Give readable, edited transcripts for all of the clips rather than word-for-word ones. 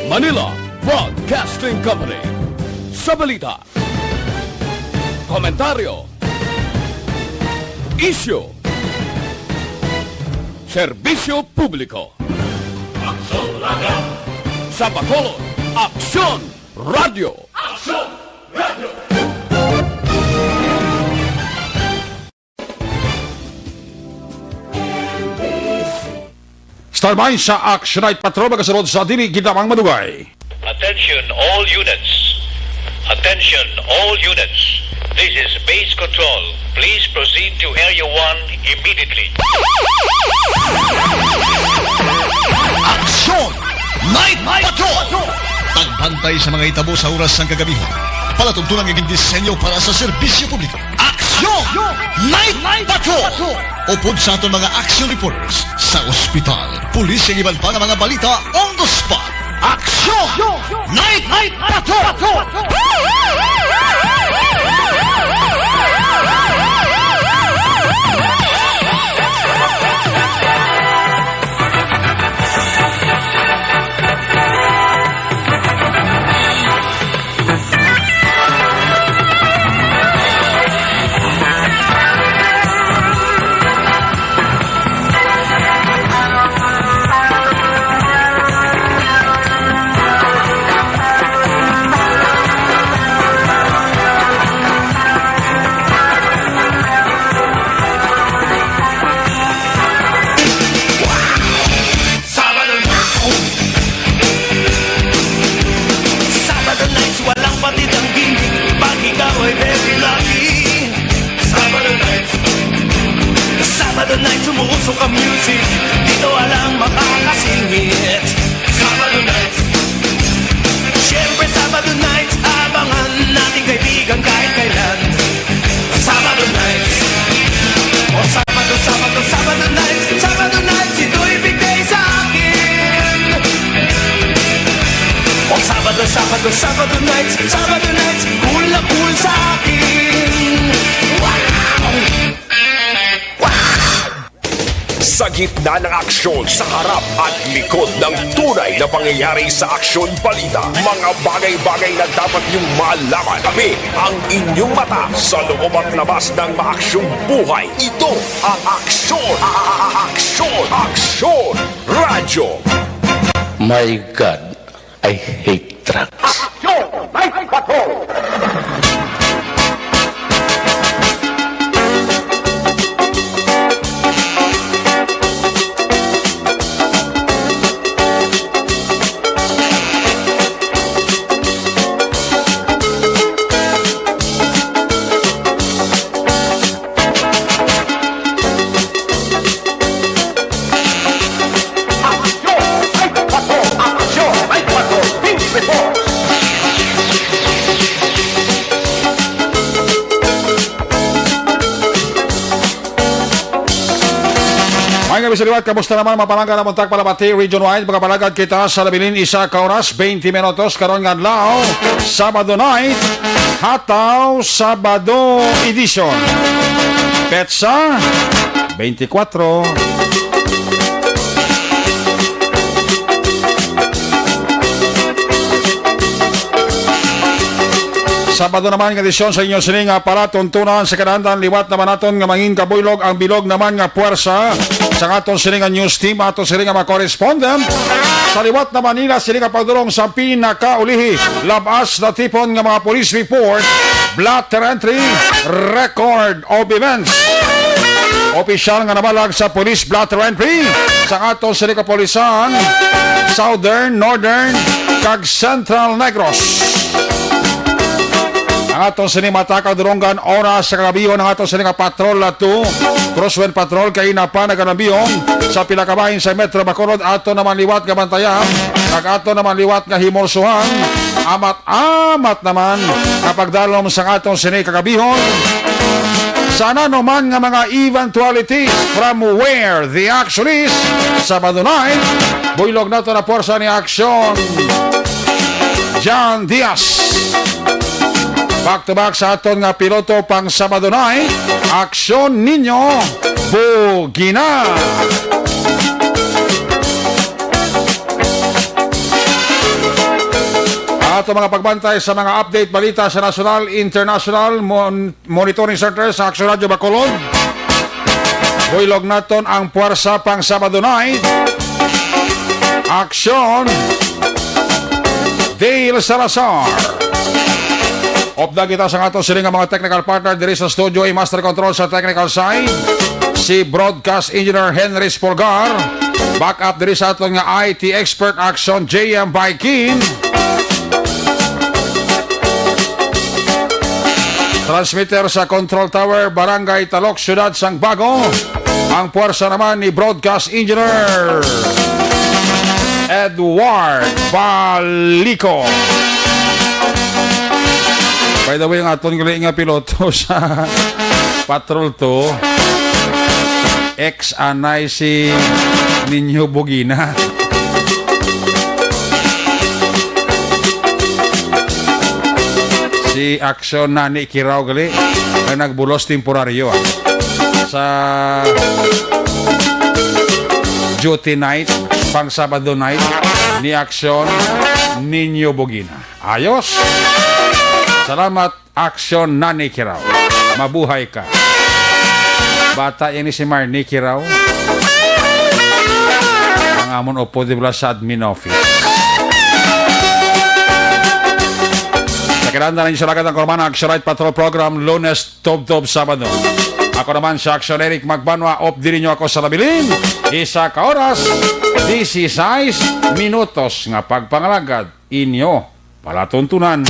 Manila Broadcasting Company. Sa balita, komentaryo, isyu, serbisyo publiko. Aksyon Radio. Sa Bacolod, Aksyon Radio. Aksyon Radio. Starmay sa Action Night Patrol magasunod sa dili ginamang madugay. Attention all units. Attention all units. This is base control. Please proceed to Area 1 immediately. Aksyon! Night Patrol! Tagbantay sa mga itabo sa oras ng kagabihan. Palatuntunan ng disenyo para sa serbisyo publiko. Aksyon! Night Patrol! Upod sa aton mga action reporters sa ospital, pulis ang iban pa ng mga balita on the spot. Aksyon! Night Patrol! Sabado night, sumuusok ang music. Dito walang makakasingit. Sabado night. Siyempre Sabado night, abangan nating kaibigan kahit kailan. Sabado night. O Sabado night. Sabado night, ito'y big day sa akin. O Sabado night. Cool na cool sa akin. Sa gitna ng aksyon, sa harap at likod ng tunay na pangyayari sa aksyon balita, mga bagay-bagay na dapat niyong malaman. Kami ang inyong mata sa loob at labas ng maaksyong buhay. Ito ang Aksyon! Aksyon Radio! My God, I hate trucks. Aksyon! Night Patrol! Bisaliwat, kamusta naman mapalangga na muntak palabati region-wide, mga palagad kita sa labilin isa ka oras, 20 minutos karon nga adlaw, Sabado night, hataw Sabado edition. Petsa 24. Sabado naman nga edisyon sa inyo sining nga para tuntunan sa kanandan liwat naman naton nga mangin kabuylog ang bilog naman nga puwersa sa aton sining nga news team aton sining nga correspondent sa liwat na Manila sining nga pagdurong sa pinakaulihi labas na tipon nga mga police report blatter entry record of events. Opisyal nga nabalag sa police blatter entry sa aton sining nga polisan Southern, Northern kag Central Negros. Ang atong sinimata kaduronggan oras sa kagabiyon ng atong sininga patrol at 2 crosswind patrol kay pa naganabiyon sa pilakabahin sa Metro Bacolod ato naman liwat nga bantayan kag ato naman liwat nga himorsuhan amat naman kapag dalom sa atong sininga kagabihon sana naman nga mga eventualities from where the action is. Sabado night buylog na to na porsa ni aksyon John Diaz. Back to back sa aton nga piloto pang Sabado night, Aksyon Ninyo Bugina. Ato mga pagbantay sa mga update balita sa national, international monitoring center sa Aksyon Radio Bacolod. Builog naton ang puwersa pang Sabado night, Aksyon Dale Salazar. Opda kita sa ato sila nga mga technical partner diri sa studio ay master control sa technical side si broadcast engineer Henry Spolgar. Back up diri sa ato nga IT expert Aksyon JM Baikin. Transmitter sa Control Tower, Barangay Talok, Syudad Sangbago. Ang puwersa naman ni broadcast engineer Edward Balico. By the way, ang aton gali nga piloto sa Patrol 2, ex-anay si Ninyo Bugina. Si Aksyon Nani Kiraw gali ay nagbulos temporaryo sa duty night pang Sabado night ni Aksyon Ninyo Bugina. Ayos. Salamat Aksyon Nani Kiraw. Mabuhay ka. Bata yan ni si Marnie Kiraw. Ang amon upo di bala sa admin office. Nakilanda rin sa lagat ng Kormana Action Right Patrol Program Lunes, Tob-Tob, Sabado. Ako naman si Action Eric Magbanwa. Op din nyo ako sa labilin. Isa ka oras, 16 minutos nga pagpangalagad inyo palatuntunan.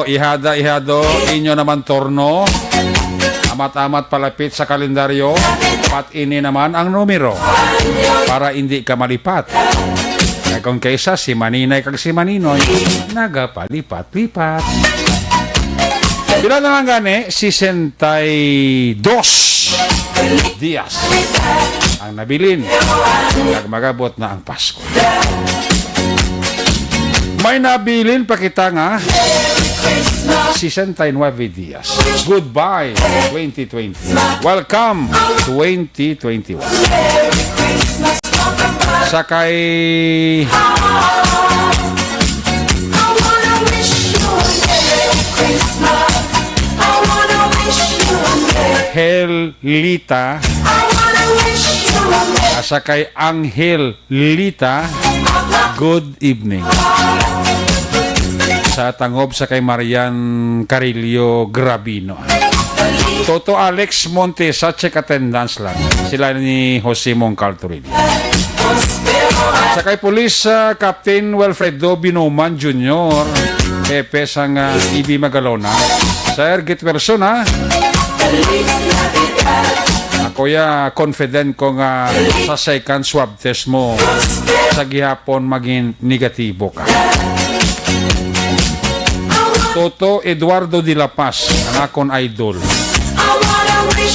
Ihado, inyo naman torno. Amat-amat palapit sa kalendaryo. Pat ini naman ang numero para hindi ka malipat. Kaya kung kaysa si Maninay kag si Maninoy, nagapalipat-lipat. Bila na lang gani, 62 Dias ang nabilin. Kag magabot na ang Pasko. May nabilin pa kita nga 69 Dias. Goodbye 2020. Welcome 2021. Sakay Helita. Sakay Anghel Lita. Good evening. Sa tangob sa kay Marian Carillo Grabino. Toto Alex Montesa, check attendance lang. Sila ni Jose Moncaltoril. Sa kay Police Captain Wilfredo Binoman Jr. Pepe sang Ibi Magalona. Sir, get persona. Ako ya confident ko nga sa second swab test mo sa gihapon maging negatibo ka. Toto Eduardo de la Paz, ang akon idol.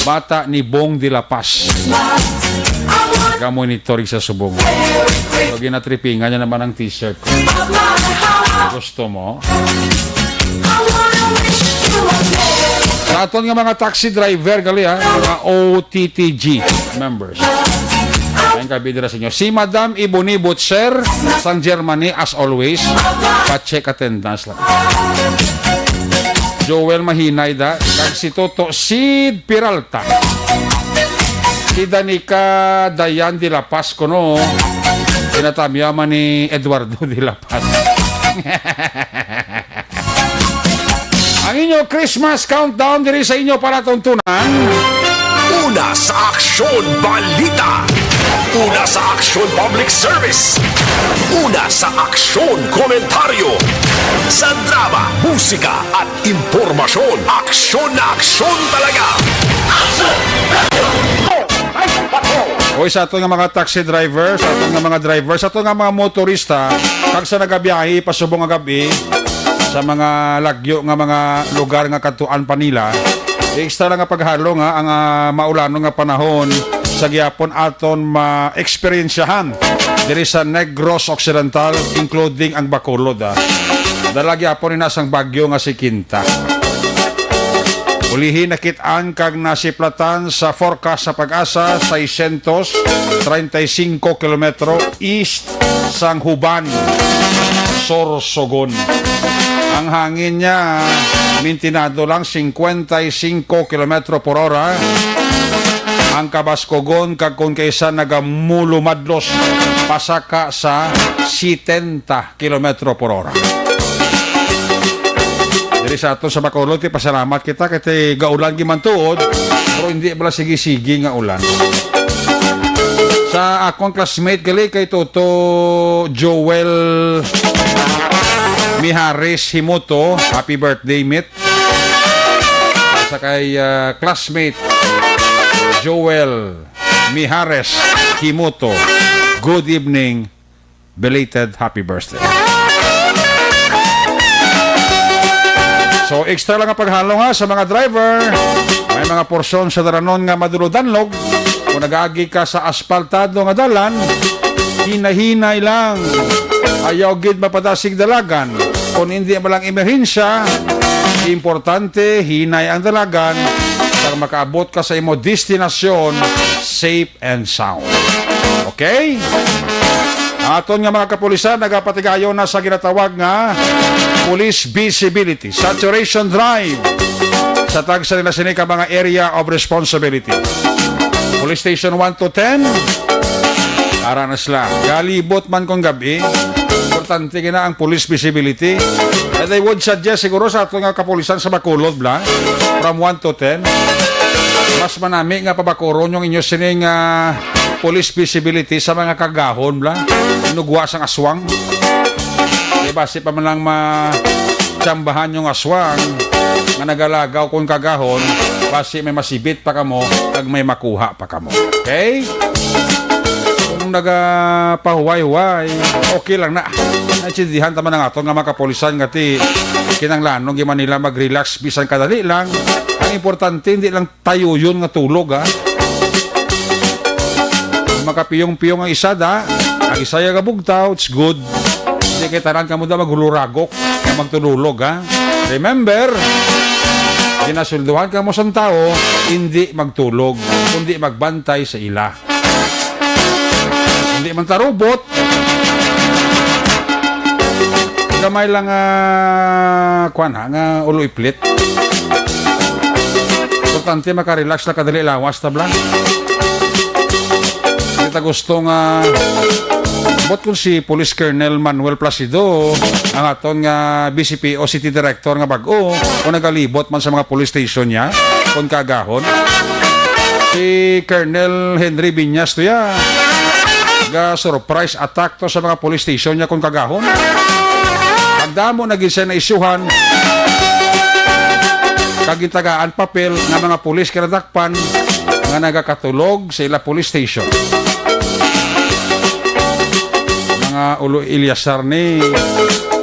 Bata ni Bong de la Paz. Monitoring sa subong. So, ginatripingan niya naman ang t-shirt ko. Gusto mo? Sa aton nga mga taxi driver, gali mga OTTG members. Ayun kabidira sa inyo. Si Madam Iboni Butcher, sang Germany, as always, pa-check attendance lang. Joel Mahinay da, kag si Toto Sid Peralta. Si Danica Dayan de la Paz ko no, tinatamyaman ni Eduardo de la Paz. Ang inyo Christmas countdown diri sa inyo para tuntunan. Una sa Aksyon Balita. Una sa Aksyon Public Service. Una sa Aksyon Komentaryo. Sa drama, musika at impormasyon. Aksyon na aksyon talaga. Oy, sa ato nga mga taxi driver, sa ato nga mga driver, sa ato nga mga motorista, kag sa nagabiyahe pasubong nga gabi, sa mga lagyo nga mga lugar nga katuan pa nila. Extra lang nga paghalo nga ang maulano nga panahon sa gyapon aton ma-experiensyahan diri sa Negros Occidental including ang Bacolod. Dala gyapon ni nasang bagyo nga si Quinta. Ulihin nakitaan kag nasiplatan sa forecast sa Pag-asa 635 kilometro east sang Huban, Sorsogon. Ang hangin niya mintinado lang 55 km por hora. Ang kabaskogon kag kung kaysa nagamulumadlos pasaka sa 70 km por hora. Diri sa ato sa Bacolod, pasalamat kita kay gaulan gimantuod pero hindi bala sige-sige nga ulan. Sa akong classmate gali kay Toto Joel Mihares Himoto, happy birthday, Mit. Sa kay classmate Joel Mihares Himoto, good evening, belated happy birthday. So extra lang ang paghalo nga sa mga driver. May mga porsyon sa daranon nga maduludanlog. Kung nag-agi ka sa asfaltado nga dalan, hinahinay lang. Ayaw gid mapadasig dalagan. Kung hindi malang emerhensya, importante hinay ang dalagan para makaabot ka sa imo destinasyon safe and sound. Okay? Aton nga mga kapulisan nagapatigayon na sa ginatawag nga police visibility, saturation drive sa tag sa nila sinika mga area of responsibility. Police Station 1 to 10 ara na sila. Galibot man kong gabi, importante na ang police visibility. And I would suggest siguro sa ato nga kapulisan sa Bacolod bla, from 1 to 10, mas manami nga pabakoron yung inyo sining police visibility sa mga kagahon bla, nugwa sang aswang. Base pa man lang ma-tsambahan yung aswang nga nagalagaw kung kagahon, base may masibit pa kamo kag may makuha pa kamo. Okay? Kung nagapahuway-huway, okay lang na. Naintindihan taman ng aton nga mga kapulisan nga ti kinanglanong giman nila mag-relax bisan kadali lang. Ang importante hindi lang tayo yun nga tulog makapiyong-piyong ang isa ang isaya nga bugtaw, it's good. Hindi kay tanan ka mo maghuluragok na magtululog Remember, ginasulduhan ka mo sa tao, hindi magtulog, kundi magbantay sa ila. Hindi man tarubot, gamay lang nga ulo iplit. Importante makarelax na kadali lawas tablang. Kita gusto nga bot kung si Police Colonel Manuel Placido ang aton nga BCPO City Director nga bag-o kung nagalibot man sa mga police station niya kung kagahon. Si Colonel Henry Biñas to ya ga surprise attack to sa mga police station niya kung kagahon. Pagdamo naging na isyuhan kagitagaan papel nga mga police kinadakpan nga nagakatulog sa ila police station. Mga ulo Ilyasar ni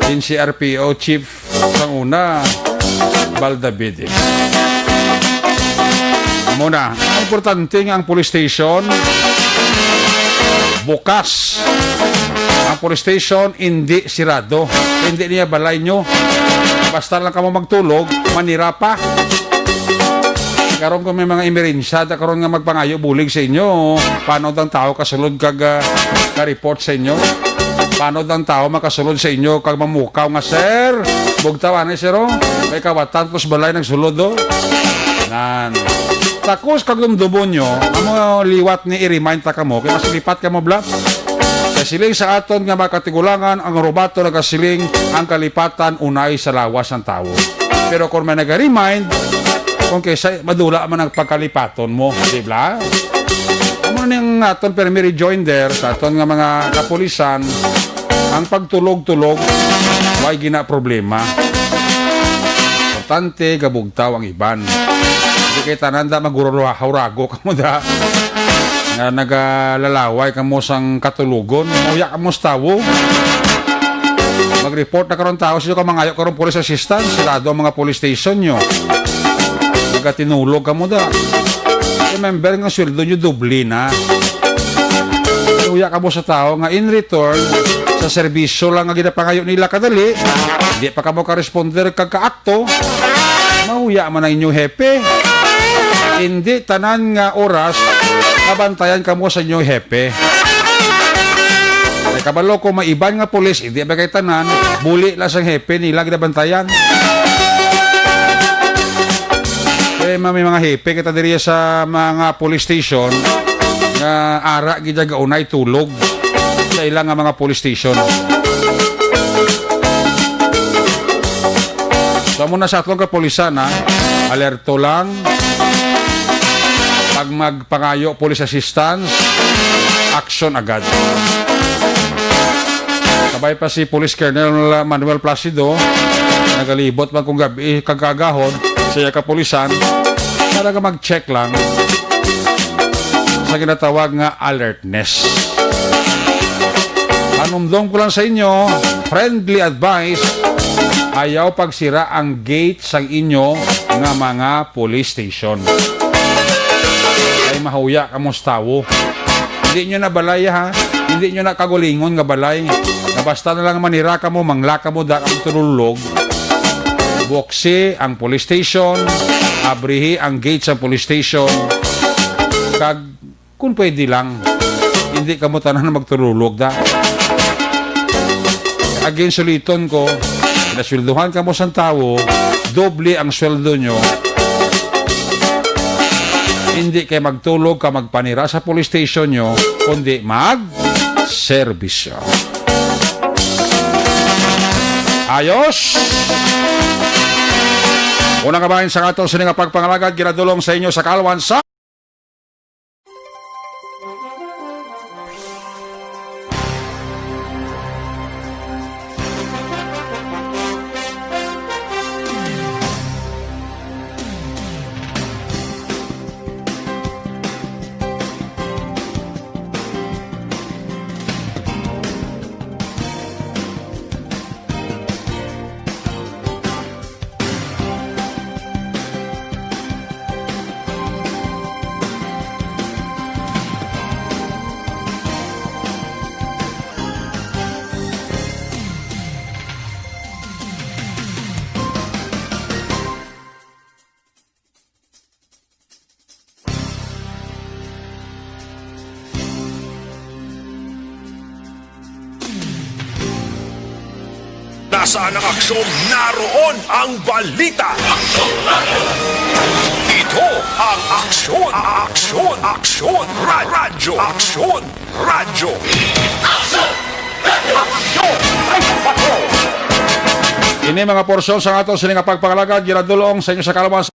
din si RPO Chief sang una Baldabide. Muna, ang importante nga ang police station bukas. Ang police station hindi sirado. Hindi niya balay nyo. Basta lang kamo magtulog, manira pa. Karon kung may mga emerensya, karon nga magpangayo bulig sa inyo. Paano ang tao kasulod kag ka-report sa inyo? Paano ang tao makasulod sa inyo kag mamukaw nga, sir? Bugtawan ni sir, may kawatan tos balay nagsulod nan. Takos kag dumdumon nyo, amo liwat ni i-remind ta kamo, kaya masilipat kamo bla. Kasiling sa aton nga makatigulangan ang robato nagasiling ang kalipatan unay sa lawas ng tao. Pero kung may nag-remind, kung kaysa madula man ang pagkalipaton mo, di ba? Amo nang aton permi rejoinder sa aton nga mga kapulisan, ang pagtulog-tulog, way gina problema. Importante, gabugtaw ang iban. Hindi kay tananda magururago ka mo da. Nga nagalalaway ka mo sang katulugon, mauya ka mo sa tawo. Mag-report na karon tao sa inyo ka mangayo karon police assistance, sirado ang mga police station nyo. Tinulog ka mo da. Remember nga sweldo nyo dubli na. Uya ka mo sa tao nga in return sa serbisyo lang nga ginapangayo nila kadali, hindi pa ka mo ka-responder kagka-akto, mahuya man ang inyong hepe. Hindi tanan nga oras nabantayan ka mo sa inyong hepe. Ay kabalo ko maiban nga pulis, hindi ba kay tanan, buli lang sa hepe nila ginabantayan. May mga hepe kita diri sa mga police station nga ara gid ga unay tulog sa ilang nga mga police station. So muna sa atong kapulisan ha, alerto lang pag magpangayo police assistance, action agad. Sabay pa si Police Colonel Manuel Placido, nagalibot man kung gabi kagagahon sa kapulisan para ka mag-check lang sa ginatawag nga alertness. Anumdong ko lang sa inyo, friendly advice, ayaw pagsira ang gate sa inyo nga mga police station. Ay mahuya ka mong tawo. Hindi nyo na balay ha, hindi nyo na kagulingon nga balay. Na basta na lang manira ka mo, mangla ka mo, da ka mo tululog. Buksi ang police station, abrihi ang gate sa police station. Kag kung pwede lang, hindi ka mo tanan na magtululog da. Again, suliton ko, nasweldohan ka mo sa tao, doble ang sweldo nyo. Hindi kayo magtulog ka magpanira sa police station nyo, kundi mag-servisyo. Ayos! Unang kabahin sa atong sining pagpangalagad, ginadulong sa inyo sa Kalwan sa Nasaan ang aksyon? Naroon ang balita. Ito ang aksyon. Aksyon. Radyo. Aksyon. Radyo. ini mga porsyon sa atong sining pagpangalagad, ginadulong sa inyo sa Kalwan sa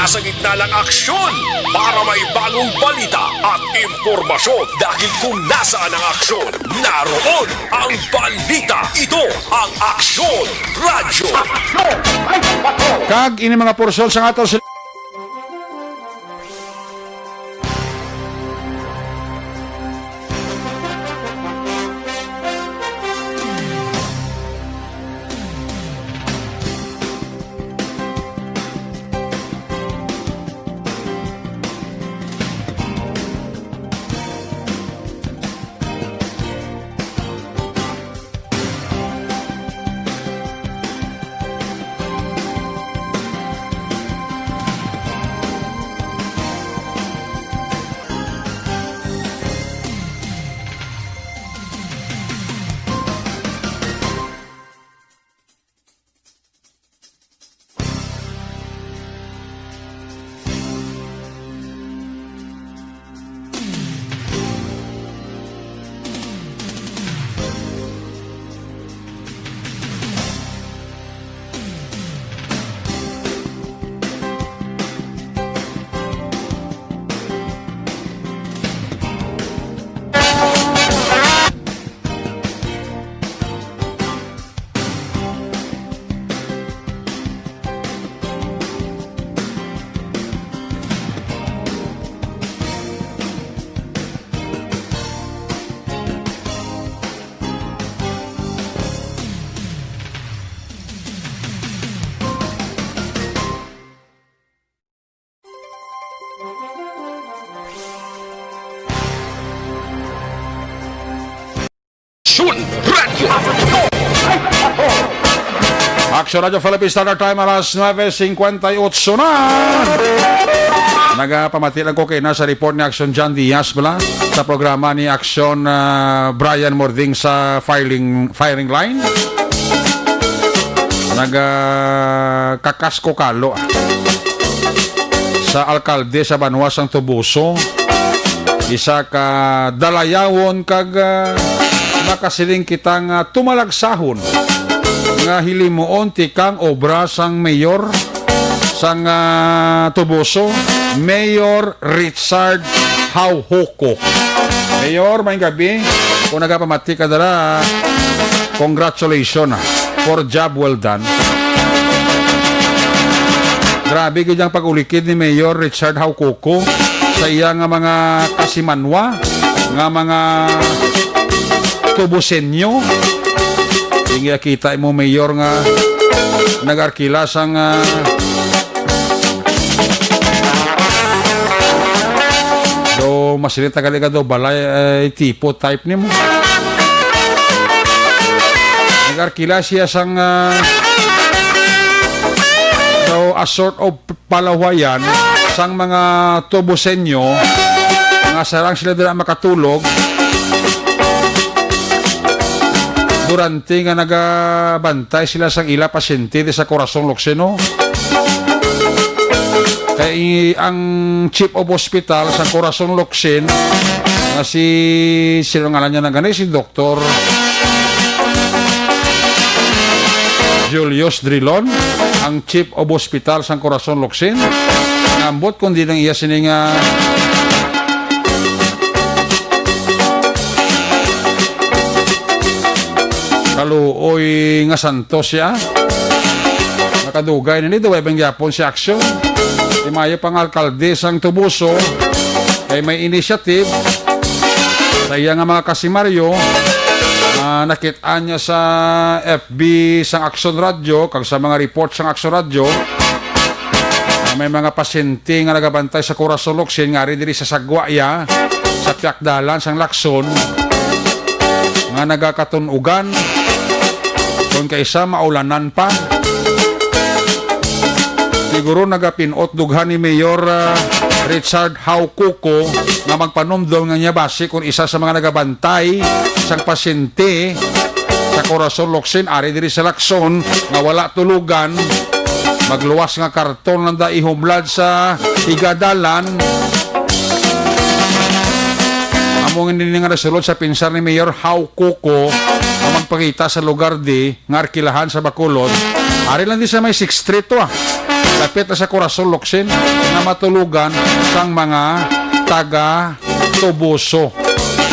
nasa gitna ng aksyon para may bagong balita at impormasyon dahil kung nasaan ang aksyon, naroon ang balita. Ito ang Aksyon Radyo. Kag ini mga porsyon sa ato Aksyon Radio. Action Radio Philippines Standard Time alas 9:58 na. Nagapamatilan ko kay nasa report ni Action John Diaz bala sa programa ni Action Brian Mording sa firing line. Nagkakasko kalo sa alkalde sa Banwas ang Tubuso. Isa ka dalayawon kag nakasiling kitang tumalagsahon nga hilimuon tikang obra sang mayor sang Tubuso, Mayor Richard Hauhoko. Mayor, may gabi. Kung nagapamati ka dala, congratulations for job well done. Grabe ganyang pag-ulikid ni Mayor Richard Hauhoko sa iya nga mga kasimanwa, nga mga Tubusenyo. Hindi kita mo mayor nga nag-arkila sang do masilita ka do balay tipo type ni mo. Nag-arkila siya sang so a sort of palawayan sang mga Tubusenyo nga sarang sila dila makatulog durante nga nagabantay sila sang ila pasyente sa Corazon Luxeno. Kay ang chief of hospital sa Corazon Luxen nga sino ngalan niya na si Dr. Julius Drilon, ang chief of hospital sa Corazon Luxen. Ngambot kundi nang iya sining kaluoy nga santos siya. Nakadugay na nito, webeng yapon si Aksyon. Timayo pang alkalde sang Tubuso ay may initiative sa iya nga mga kasimaryo. Nakitaan niya sa FB sang Aksyon Radio kag sa mga report sang Aksyon Radio may mga pasyente nga nagabantay sa Corazon Luxen nga rin diri sa Sagwaya sa Piakdalan sang Lakson nga nagakatunugan kung kaisa maulanan pa. Siguro nagapinot dughan ni Mayor Richard Hauhoko nga magpanumdol nga niya base kung isa sa mga nagabantay sang pasyente sa Corazon Luxen ari diri sa Lakson nga wala tulugan, magluwas nga karton lang da ihumlad sa igadalan. Among hindi nga nasulod sa pinsar ni Mayor Hauhoko na magpakita sa lugar di nga arkilahan sa Bacolod. Ari lang di sa may 6th Street to lapit na sa Corazon Luxen nga matulugan sang mga taga tubuso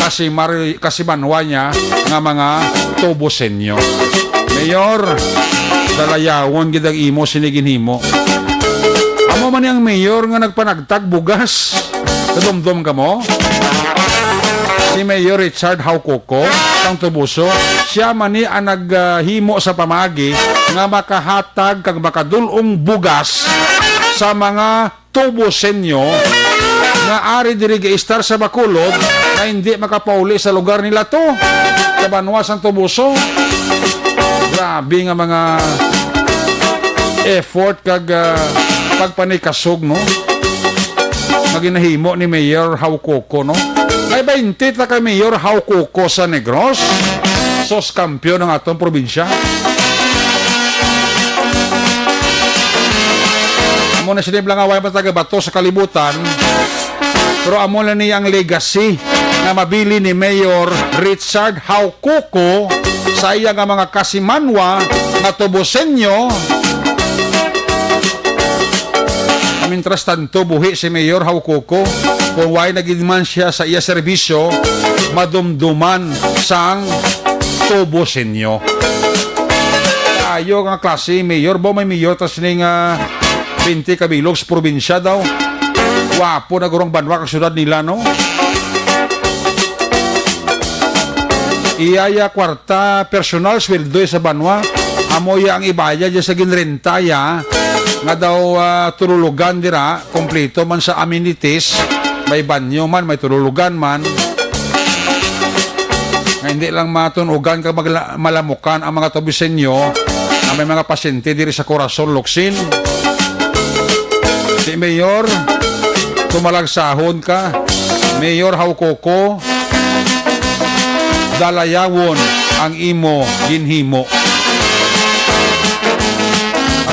kasi manwa niya nga mga tubusenyo. Mayor, dalayawon gid ang imo siniginhimo. Amo man yang mayor nga nagpanagtag bugas. Nadumdum ka mo? Si Mayor Richard Haucoco kang tubuso, siya man ni ang naghimo sa pamagi nga makahatag kag makadulong bugas sa mga tubusenyo nga ari diri giistar sa Bacolod na hindi makapauli sa lugar nila to. Sa Banwas ang tubuso. Grabe nga mga effort kag pagpanikasog, no? Maginahimo ni Mayor Haucoco, no? May 20 ta kay Mayor Haucoco sa Negros. Sos kampiyon ng atong probinsya. Amo na siniblang away pa taga-bato sa kalibutan. Pero amo na niya ang legacy na mabili ni Mayor Richard Haucoco sa iya nga mga kasimanwa na tubusenyo. Mintras tanto buhi si Mayor Haucoco kung why naging man siya sa iya serbisyo madumduman sang tubusenyo. Ayo nga klase Mayor ba may Mayor tas ning 20 kabilog sa probinsya daw. Wapo na gurong banwa kang syudad nila, no? Iyaya kwarta personal sweldo sa banwa. Amoya ang ibaya dyan sa ginrentaya nga daw tululugan dira, kompleto man sa amenities, may banyo man, may tululugan man. Nga hindi lang matunugan kag malamukan ang mga tubusenyo na may mga pasyente diri sa Corazon, Locsin. Si Mayor, tumalagsahon ka. Mayor Haucoco, dalayawon ang imo ginhimo.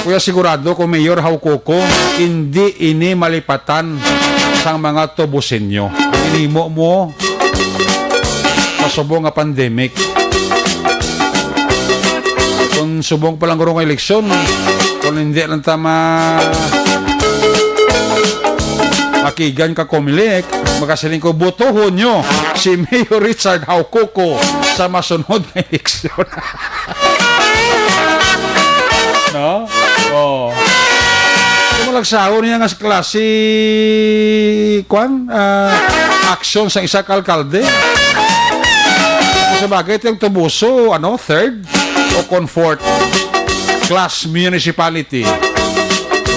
Kuya sigurado kung Mayor Haucoco hindi ini malipatan sang mga tubusenyo. Inimo mo pasubong nga pandemic. Kung subong pa lang guro ng eleksyon, kung hindi lang tama makigan ka kumilik, magkasiling ko botohon nyo si Mayor Richard Haucoco sa masunod na eleksyon. No? Oh. Kumalagsahon niya nga sa klase aksyon sa isa kalkalde. Sa bagay yung tubuso, third o comfort class municipality.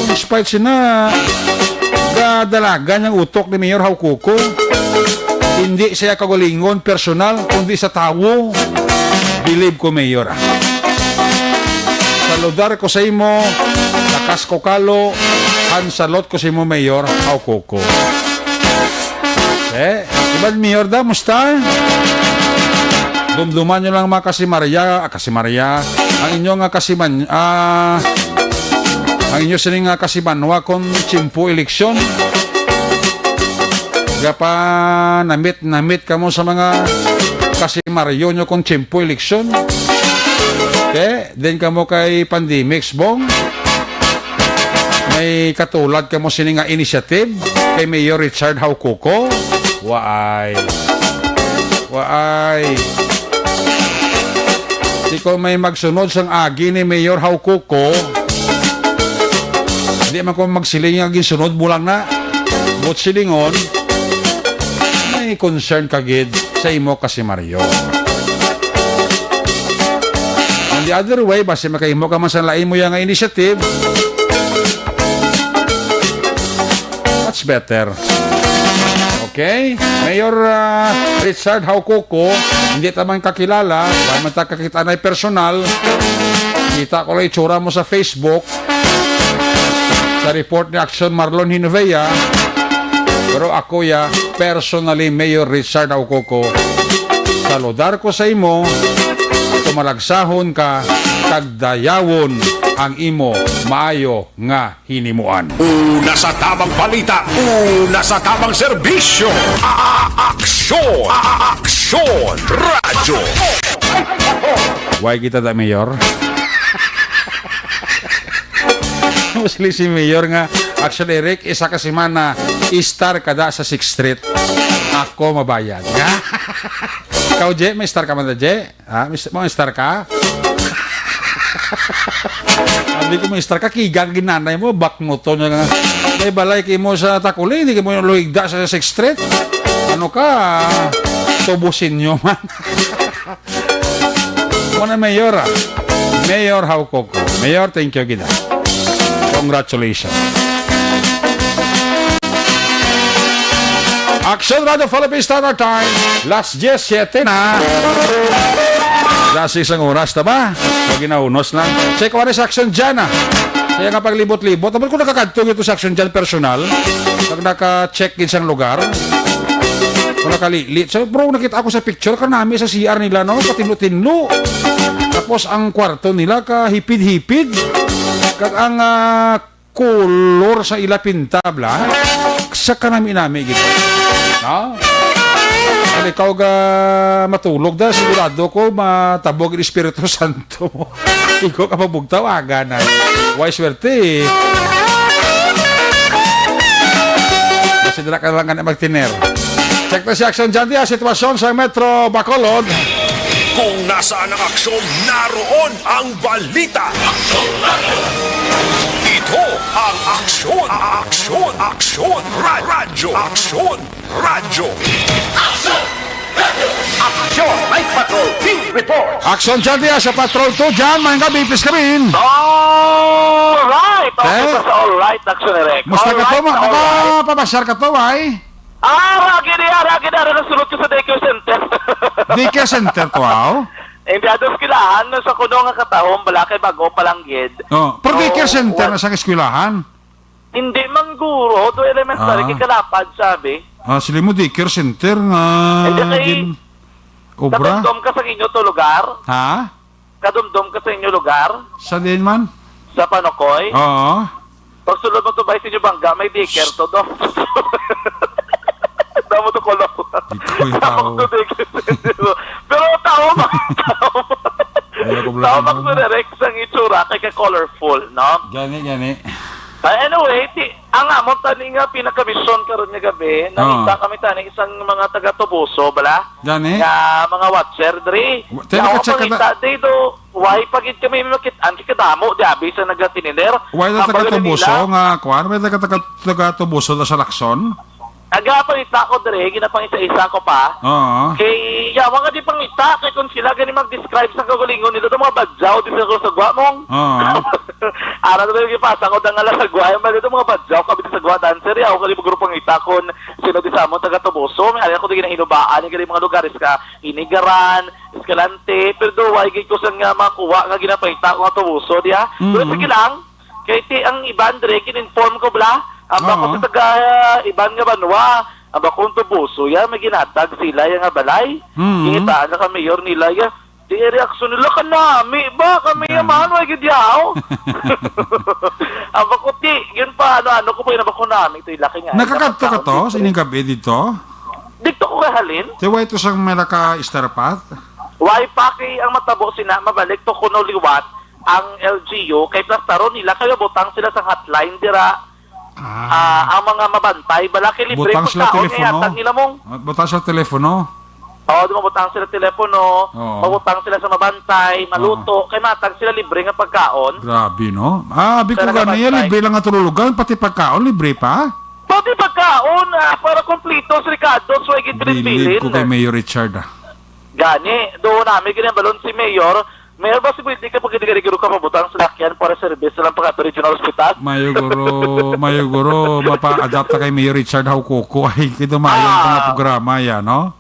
Despite sina kadalaga niyang utok ni Mayor Haucoco, hindi siya kagalingon personal, kundi sa tawo. Believe ko, Mayor. Saludar ko sa imo, lakas ko kalo, hansalot ko sa imo, Mayor Haucoco. Ibang Mayor da, musta? Dumduman nyo lang mga Kasimaria, ang inyong ang inyo sining kasimanwa kung chimpo eleksyon. Gapa namit ka mo sa mga Kasimaryo nyo kung chimpo eleksyon. Then ka mo kay Pandemics Bong. May katulad ka mo sining initiative kay Mayor Richard Haucoco. Waay. Di ko may magsunod sang agi ni Mayor Haucoco. Hindi man ko magsiling ang gisunod mo lang na. But silingon, may concern kagid sa imo Kasimaryo. On the other way, basta makahimo ka man sa lain mo yung initiative, that's better. Okay? Mayor Richard Haucoco, hindi tamang kakilala, wala man ta kakita na personal, kita ko lang itsura mo sa Facebook, sa report ni Action Marlon Hinovea, pero ako personally, Mayor Richard Haucoco, saludar ko sa imo, tumalagsahon ka, kagdayawon ang imo maayo nga hinimuan. Una sa tamang balita, una sa tamang serbisyo. Aksyon! Aksyon! Radyo! Why kita da, Mayor? Musli si Mayor nga Actually, Rick, isa kasi man na star ka da sa 6th Street. Ako mabayad. Ikaw, Je, may star ka man da, Je? Ha? May star ka? Sabi ko, may star ka, kigang ginanay mo, bak mo to. May balay kayo mo sa Takuli, hindi kayo mo yung luhigda sa 6th Street. Ano ka? Tubusin nyo man. Muna Mayor, Mayor Haukoko. Mayor, thank you, Gida. Congratulations. Action Radio Philippines Standard Time. Last 10:07 na. Last isang oras na ba? O ginaunos lang. Sa ikaw sa action dyan Kaya nga paglibot-libot. Tapos kung nakakadtong ito sa action dyan personal, pag naka-check in siyang lugar, kung nakalilit. So bro, nakita ako sa picture ka namin sa CR nila, no? Patinlo-tinlo. Tapos ang kwarto nila kahipid-hipid. Kag ang color sa ila pintabla. Sa kanami-nami gitu. No? Kung ikaw ga matulog da, sigurado ko matabog ang Espiritu Santo mo. Ikaw ka pabugtaw, aga na. Why swerte kasi dala ka lang ka magtiner. Check na si Action dyan diya, sitwasyon sa Metro Bacolod. Kung nasaan ang aksyon, naroon ang balita. Ito ang aksyon, aksyon, radyo, aksyon, radyo. Action! Night Patrol! Field Report! Action dyan diya sa Patrol 2 dyan, mga gabi, please kamin. Alright! Okay Eh? pa sa alright, Action Erek. Musta ka to? Makapabasyar ka to, ay? Ragi na nasunod ko sa daycare center. Daycare center to, aw? Hindi ados kilahan, sa kuno nga katahom, balakay bago palanggid. Oh, pero daycare center na sa eskwelahan. Hindi man guro, do elementary, kikalapad, sabi. Sila mo daycare center nga. Hindi kay... Obra? Kadumdum ka sa inyo to lugar? Ha? Kadumdum ka sa inyo lugar? Sa din man? Sa Panokoy? Oo. Pag sulod mo to ba sa inyo bangga, may daycare to do. Damo to kolo. Ikaw yung tao. Pero tao ba? Ayaw ko Tao blang- ba Rex ang itsura kay ka-colorful, no? Gani. Anyway, ang amon tani nga pinaka-mission karon nga gabi, nakita kami tani isang mga taga-Tubuso, bala? Gani? Nga mga watcher, dre. Tayo naka-check ka Kita, dre, do, why pagid kami makit-an kadamo, di abi sa nagatininer. Why na taga-Tubuso nga, kwan? May taga-Tubuso na sa Lacson? Agapangita ko, dre, ginapangisa-isa ko pa. Oo. Kay yawa nga di pangita kay kung sila gani mag-describe sa kagalingon nila do mga badyaw di sa sa gwa mong. Oo. Ara do yung pasa ko dangala sa gwa yung dito mga badyaw kabi sa gwa dancer yaw kali grupo pangita kon sino di sa mo taga Tubuso may ari ako di ginahinubaan kay mga lugares ka Inigaran, Escalante pero do why gid ko sa nga makuha nga ginapangita ko nga Tubuso diha. Pero sige lang kay ti ang iban dire kin-inform ko bla. Aba ko sa taga iban nga banwa, aba kung Tubuso, ya may ginatag sila yung nga balay. Kita na ka mayor nila, ya. Di reaksyon nila ka nami, ba? Kami yaman, may gidyaw. Aba ko, yun pa, ano ko pa yun, aba ko nami. Ito yung laki nga. Nakakadto ka to sa inyong gabi dito? Dito ko kahalin. Tiwa ito sang may naka-starpat? Why pa kay ang matabo sina, mabalik to kuno liwat ang LGU, kay plastaron nila, kayo butang sila sa hotline, dira. Ang mga mabantay, balaki libre Butang po sila taon telepono. yatag nila mong. Butang sa telepono? Oo, di mabutang sila telepono, Oo. mabutang sila sa mabantay, maluto, kay matag sila libre nga pagkaon. Grabe, no? Abi ko Talaga ganyan, bantay. libre lang ang tululugan, pati pagkaon, libre pa? Pati pagkaon, para kumplito sa Ricardo, so ay Believe gitrin-bilin. ko kay Mayor Richard, Gani, doon namin ganyan balon si Mayor. Mayor ba si Pwede ka pag hindi ka mabutang sa lakyan para service lang pagka regional hospital? Mayo guro, mapa-adapt na kay Mayor Richard Haukoko, ay kito mayo ang mga programa yan, no?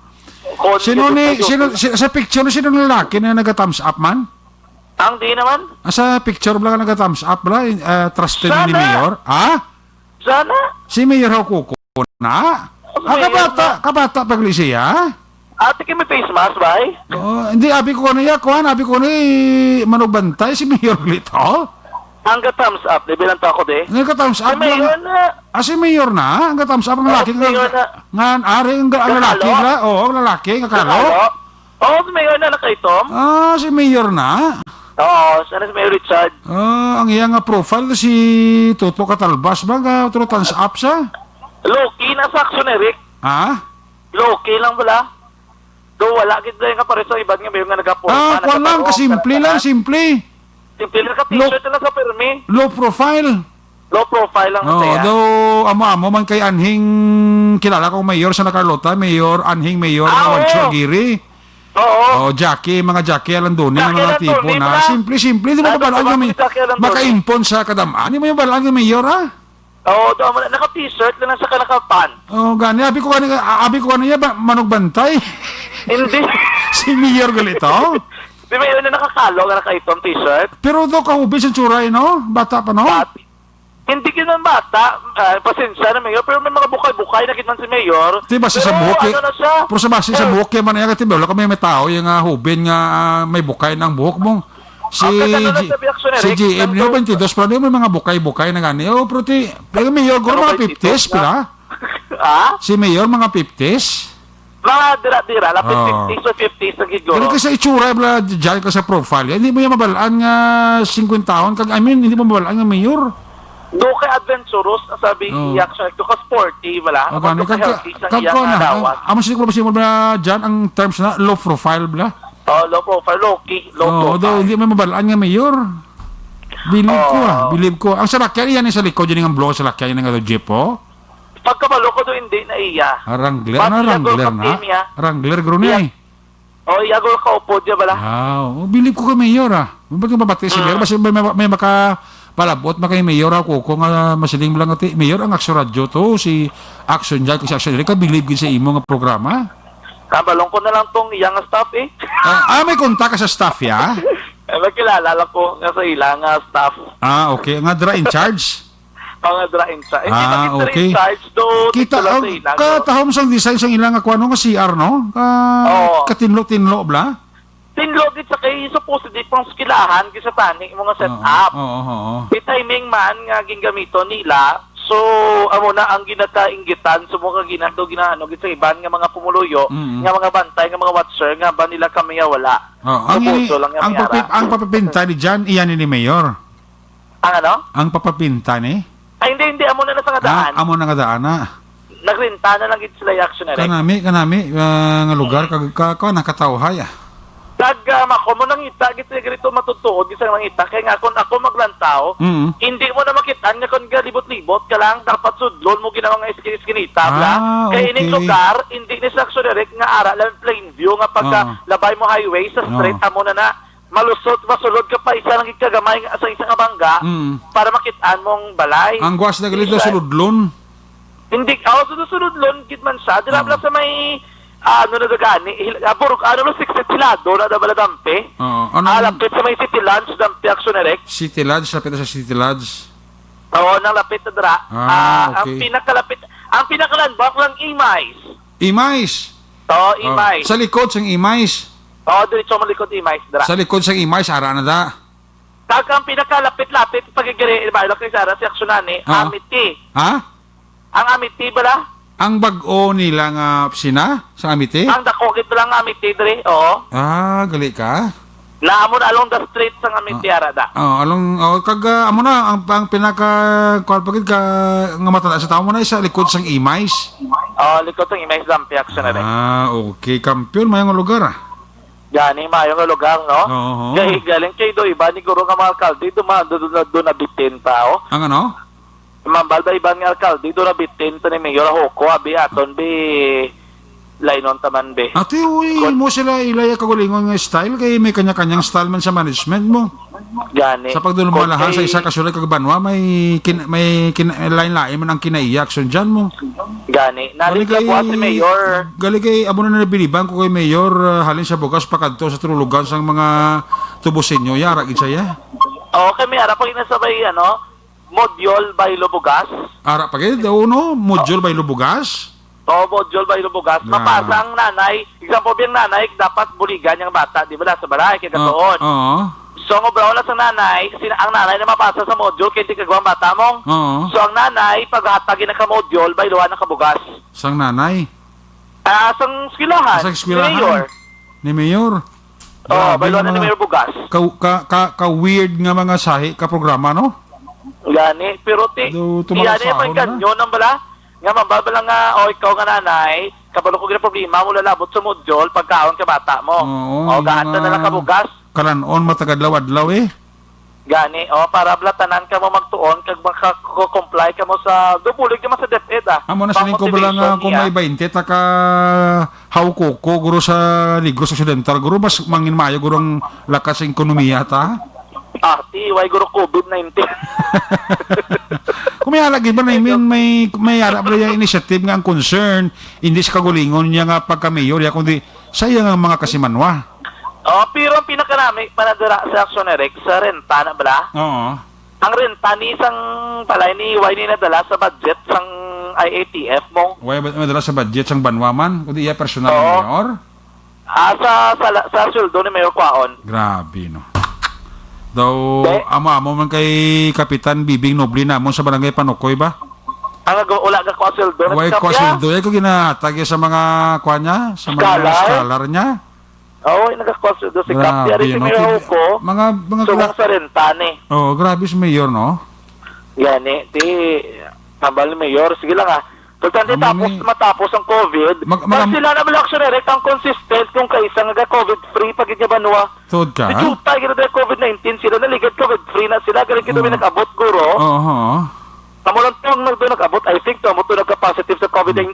Sa picture, sino ng lalaki na nag-thumbs up man? Ang di naman? Sa picture ba nag thumbs up ba? Trusted ni Sana. Mayor? Sana? Si Mayor Haukoko na? Kabata paglisiya? Ate kayo may face mask ba eh? Hindi, abi ko na kuhan, abi ko na manugbantay si Mayor Lito. Ang thumbs up, di bilang ako di? Nagka-thumbs up May Mayor lang. na. Si Mayor na? Ang thumbs up ang lalaki. Mayor na. Ari, ang lalaki. Kakalo? Oo, ang lalaki, kakalo. Oo, si Mayor na nakaitom. Si Mayor na? Oo, sana si Mayor Richard. Ang iyang nga profile si Toto Catalbas ba nga turo thumbs up siya? Loki, nasa action Eric. Ha? Loki lang wala. Do wala gid lang ka pare sa ibang nga Mayor nga nagapost. Kwan lang, kasimple lang, simple. Simple lang ka t-shirt lang sa permi. Low profile. Low profile lang siya. Though amo man kay Anhing kilala ko mayor sa Carlota, Mayor Anhing Mayor oo. Wancho Aguirre. Oo. Jackie, mga Jackie Alandoni, Jackie mga tipo Alandoni, na wala. simple, di mo Ano balaan ba yung si Jackie Alandoni? makaimpon sa kadamaan. Di mo yung balaan yung mayor, ha? Oo, do naka t-shirt lang sa naka-pan. Gani, abi ko kaniya, manog bantay. Hindi. Si Mayor galito. Di ba yun na nakakalo nga naka-itong t-shirt? Pero do kahubis ang tsuray, no? Bata pa, no? At hindi kinan bata, pasensya na Mayor, pero may mga bukay-bukay na kitman si Mayor. Diba sa Pero buhok, ano na siya? pero sa base sa buhok, kaya man yan, katiba, wala kami may tao, yung hubin nga may bukay ng buhok mo. Si, Ang ganda na sa reaction ni si Rick, GM niyo, nandun- 22, pero may mga bukay-bukay na gani. Pero Mayor, guro mga 50s, pila? Ah? Si Mayor, mga 50s? Mga dira-dira, lapit Oo. 50s o 50s na giguro. Pero kasi itsura, bla, dyan ka sa profile, hindi mo yung mabalaan nga 50 taon, hindi mo mabalaan nga Mayor. Do kay adventurous, ang sabi Oo. reaction do ka sporty, wala? O Ang gani, do ka healthy sa iyang na, adawan. amo siguro ba siya bla, dyan, ang terms na low profile, bla? Oh, low profile, low-key, low Daw, profile. hindi mo mabalaan nga Mayor. Believe ko. Ang salakyan, yan yung sa likod, yun yung blog sa salakyan, yun yung jeep, oh. Pagkabalo ko do hindi na iya. Wrangler Pati na, yung Wrangler gold na. team niya. Wrangler, grunay. Yeah. Oh, iyago ka upo diya bala. Believe ko kay Mayor, Ba't yung babati si Mayor? Basta may makapalabot, makay Mayor ako, kung masiling lang ati. Mayor, ang Action Radio to, si Action dyan, kasi Action Radio, ka-believe gin sa imo nga programa. Kabalong ko na lang tong iyang staff eh. May kontak ka sa staff, ya? Magkilala lang ko nga sa ilang staff. Okay. Nga dra in charge. Mga dra-in charge. Okay. In charge do Kita, lang sa ilang. katahom sang design sang ilang ako, ano nga CR, no? Oo. Katinlo-tinlo, bla? Tinlogit sa kay supposedly pang skilahan kisa tani mga setup. Oo. Di timing man nga gingamito nila. So, amo na ang ginatainggitan sa mga ginaano gid sa iban nga mga pumuluyo, nga mga bantay, nga mga watcher nga ba nila kami wala. Ang papapinta ni Jan, iyan ni Mayor. Ang ano? Ang papapinta ni? Ay, hindi, amo na sa daan. Amo na nga daan na. Nagrenta na lang gid sila yung action na rin. Kanami, nga lugar, nakatawhay, Ako mo nang ita, gito matutuod, gito nang ita, kaya nga kung ako maglantaw, hindi mo na makitaan nga kung galibot-libot ka lang, dapat sudlon mo ginawang iskinita, kaya ining lugar, hindi ni sa action nga ara, lang plain view, nga pagka labay mo highway, sa street, amo na masulod ka pa, isa lang ikagamay sa isang abangga, para makitaan mong balay. Ang gwas na galito suludlon. Hindi, sunod-sunod gitman siya, dilabla sa may, ano na dagani, buruk, 60 tilado na dabala dampe. Lapit sa may City Lodge, dampe action erect. City Lodge, lapit na sa City Lodge. Oo, nalapit na dra. Okay. Ang pinakalandbak lang Imais. Imais. Oo, Imais. Sa likod sang Imais. Oo, diretso malikod Imais, dra. Sa likod sang Imais, ara na da. Kag ang pinakalapit-lapit, pagigiri, bailok kay Sara, si Aksunani, Amity. Ang Amity bala? Ang bag-o nila nga sina sa Amite? Ang dakogit lang Amity, dre, oo. Gali ka? Naamon along the street sa Amity, arada. Amo na, ang pinaka, pagid ka, nga matanda sa tao mo na, isa likod sang Imais. Oo, likod ng Imais, dampe action na rin. Okay. Kampiyon, mayang lugar, Gani, mayong nga lugar, no? Oo. Kaya galing kayo do, iba ni Guro nga mga alkalde, doon na bitin tao. Ang ano? Mambal ba ibang nga alkalde, doon na bitin to ni Mayor Hoko, abi aton, bi, lainon taman, bi. Ate, mo sila ilaya kagulingon nga style, kay may kanya-kanyang style man sa management mo. Gani. Sa pagdulumalahan sa isa kasulay kagabanwa, may lain-lain man ang kinaiyak. So, dyan mo. Gani. Naligla po si Mayor. Gali kay, abo na nabilibang ko kay Mayor, halin sa bukas, pakadto sa tululugan sa mga tubusin nyo. Yara, gitsaya. Okay, may ara pag inasabay, Modyol by Lubugas. Ara, pagay, no? Module by Lubugas. Modyol by Lubugas. Mapasa ang nanay. Example, yung nanay, dapat buligan yung bata. Di ba na sa balay, kaya gatoon. Oo. So, ang obraw na sa nanay, ang nanay na mapasa sa module, kaya di kagawang bata mong. Oo. So, ang nanay, paghatagin na ka-module, by luwan na kabugas. Sang nanay? Sang skwilahan. Sang skwilahan. Mayor. Ni Mayor. Grabe bayluan na ni mga- Mayor Bugas. Ka-weird nga mga sahi ka programa, no? Gani, pero tumakas iyan sa yung ako na. ganyo nang bala. Nga mababala nga, ikaw nga nanay, kabalo ko gina problema mo lalabot sa modyol pagkaon ka bata mo. Oo, Gahanta na lang kabugas. Kalanon matagadlaw-adlaw eh. Gani, para blatanan ka mo magtuon, kag maka-comply ka mo sa, dubulig ka mo sa DepEd Amo na sining ko bala nga kung may 20 ta ka hawkoko guro sa Negros Occidental guro mas mangin maayo gurong lakas ng ekonomiya ta. Way guro COVID-19. Kung may alagi ba na may arap ba yung initiative nga ang concern hindi sa kagulingon niya nga pagka-mayor ya kundi sayang ang mga kasimanwa. Pero ang pinakarami panadara sa Action Eric sa renta na bala. Oo. Ang renta ni isang palay ni Wayne nadala sa budget sang IATF mo. Way madala sa budget sang banwaman kundi iya personal Oo. ng mayor. Sa sweldo ni Mayor Kwaon. Grabe no. Daw De? amo man kay Kapitan Bibing Noble namon sa barangay Panukoy ba? Ang wala ka kwa sweldo. Way ko sweldo ay ko ginatag sa mga kwanya sa mga Scholar? scholar niya. Oo, nagka-kwa sweldo si Kap. Yari si no? Mayor Hugo. Mga Sugang sa renta ni. oh, grabe si mayor no. Yan tambal ni Mayor. Sige lang Pagtanti matapos ang COVID, pag sila na bala Action Eric ang consistent kung kaisa nga COVID-free pag niya banwa. Tod ka? Ituta gina dahil COVID-19 sila naligad COVID-free na sila galing kito nag-abot guro. Oo. Namulang tong nag-abot, I think to mo nagka-positive sa COVID-19.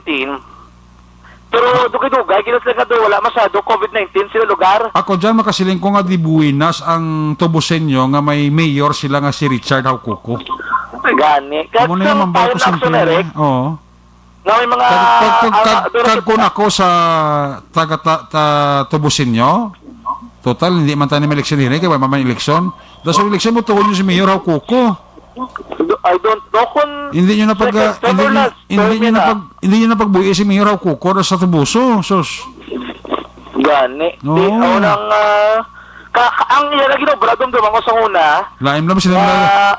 Pero dugay-dugay gina sila nga wala masyado COVID-19 sila lugar. Ako dyan makasiling ko nga di buwinas ang Tobosenyo nga may mayor sila nga si Richard Haukuko. Gani. Amo na yung mambato Action Eric, simple. Oo. nga may mga Kagkun ako sa taga Tobosenyo, total hindi man tayo na may eleksyon din kaya may eleksyon. Dahil sa eleksyon mo tuon yung si Mayor Haukuko. I don't know kung Hindi niyo na pag hindi niyo na pagbuhi si Mayor Haukuko sa Toboso. Sus. gani. No. Di ako nang ang iya lagi no bradom dumang ko sa una. Laim lang sila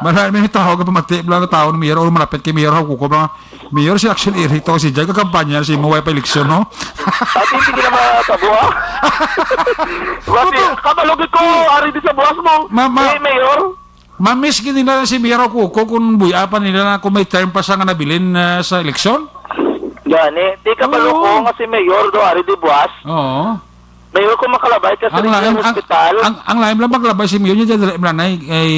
marami may tao ka pamati lang tao ni Mayor o malapit kay Mayor Haukuko mga Mayor si Action Irito si Jay ka kampanya si Maway pa eleksyon no. At hindi na matabo. Wati kabalog ko ari di sa buwas mo. Mayor. Mamis gini nila si Mayor Haukuko kung buya pa nila na kung may term pa sa nga nabilin sa eleksyon. Gani, di kabalog ko nga si Mayor do ari di buwas. Oo. Mayor ko makalabay kasi sa hospital. Ang laim lang maglabay si Mayor niya dyan ay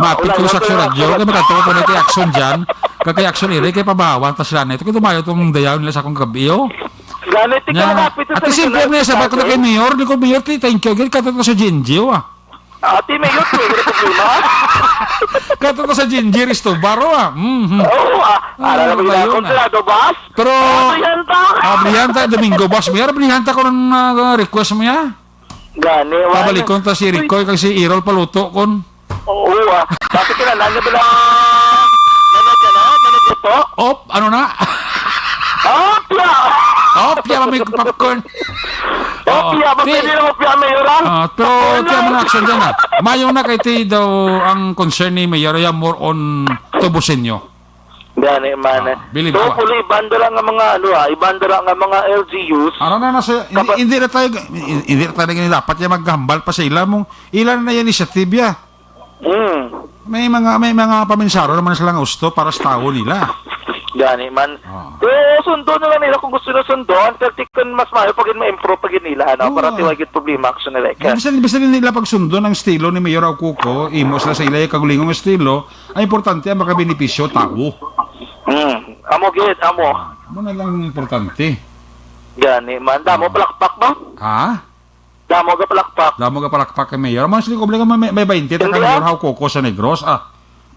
mapit ko sa Action Radio kaya magkatawa ko na kay Action dyan kay Action Iri kay pabawan tas sila na ito kaya tumayo itong dayaw nila sa akong gabi Gani, di ka malapit sa at simple niya sabi ko na kay Mayor ni ko Mayor thank you kaya sa Gingio Ati Mayor ko yung problema. kaya sa Gingio Risto Baro Oo alam mo yung kontrado bas. pero Brillanta. Domingo boss Mayor brillanta ko ng request mo ya Gani, pabalik ko ta si Rico kag si Irol paluto kon Oo bakit kailangan na bala Nanod ito? ano na Opya, may popcorn mapili ng opya, Mayor pero kaya mga action dyan mayo na kay ti daw ang concern ni Mayor ya more on Tobosenyo. Gani, man. Bilib So, ko. puli, ibandara nga mga, ibandara nga mga LGUs. Ano na nasa hindi na tayo dapat ya maghambal pa sa ilan na yan initiative ya. May mga paminsaro naman silang gusto para sa tao nila. Gani, man. So, sundo na lang nila kung gusto na sundo. Ang tertikon mas mayo pag ma-improve pag nila, para tiwagit problema action nila. Bisa nila pagsundo ng estilo ni Mayor Haukuko, imo sila sa ilay kagulingong estilo, ay importante ang makabenepisyo tao. Amo gid, amo. Ano na lang importante. Gani, man. Damo palakpak ba? Ha? Damo ga palakpak. Damo ka palakpak kay Mayor. Mas ko bling may 20 ta kay Mayor Haukuko sa Negros.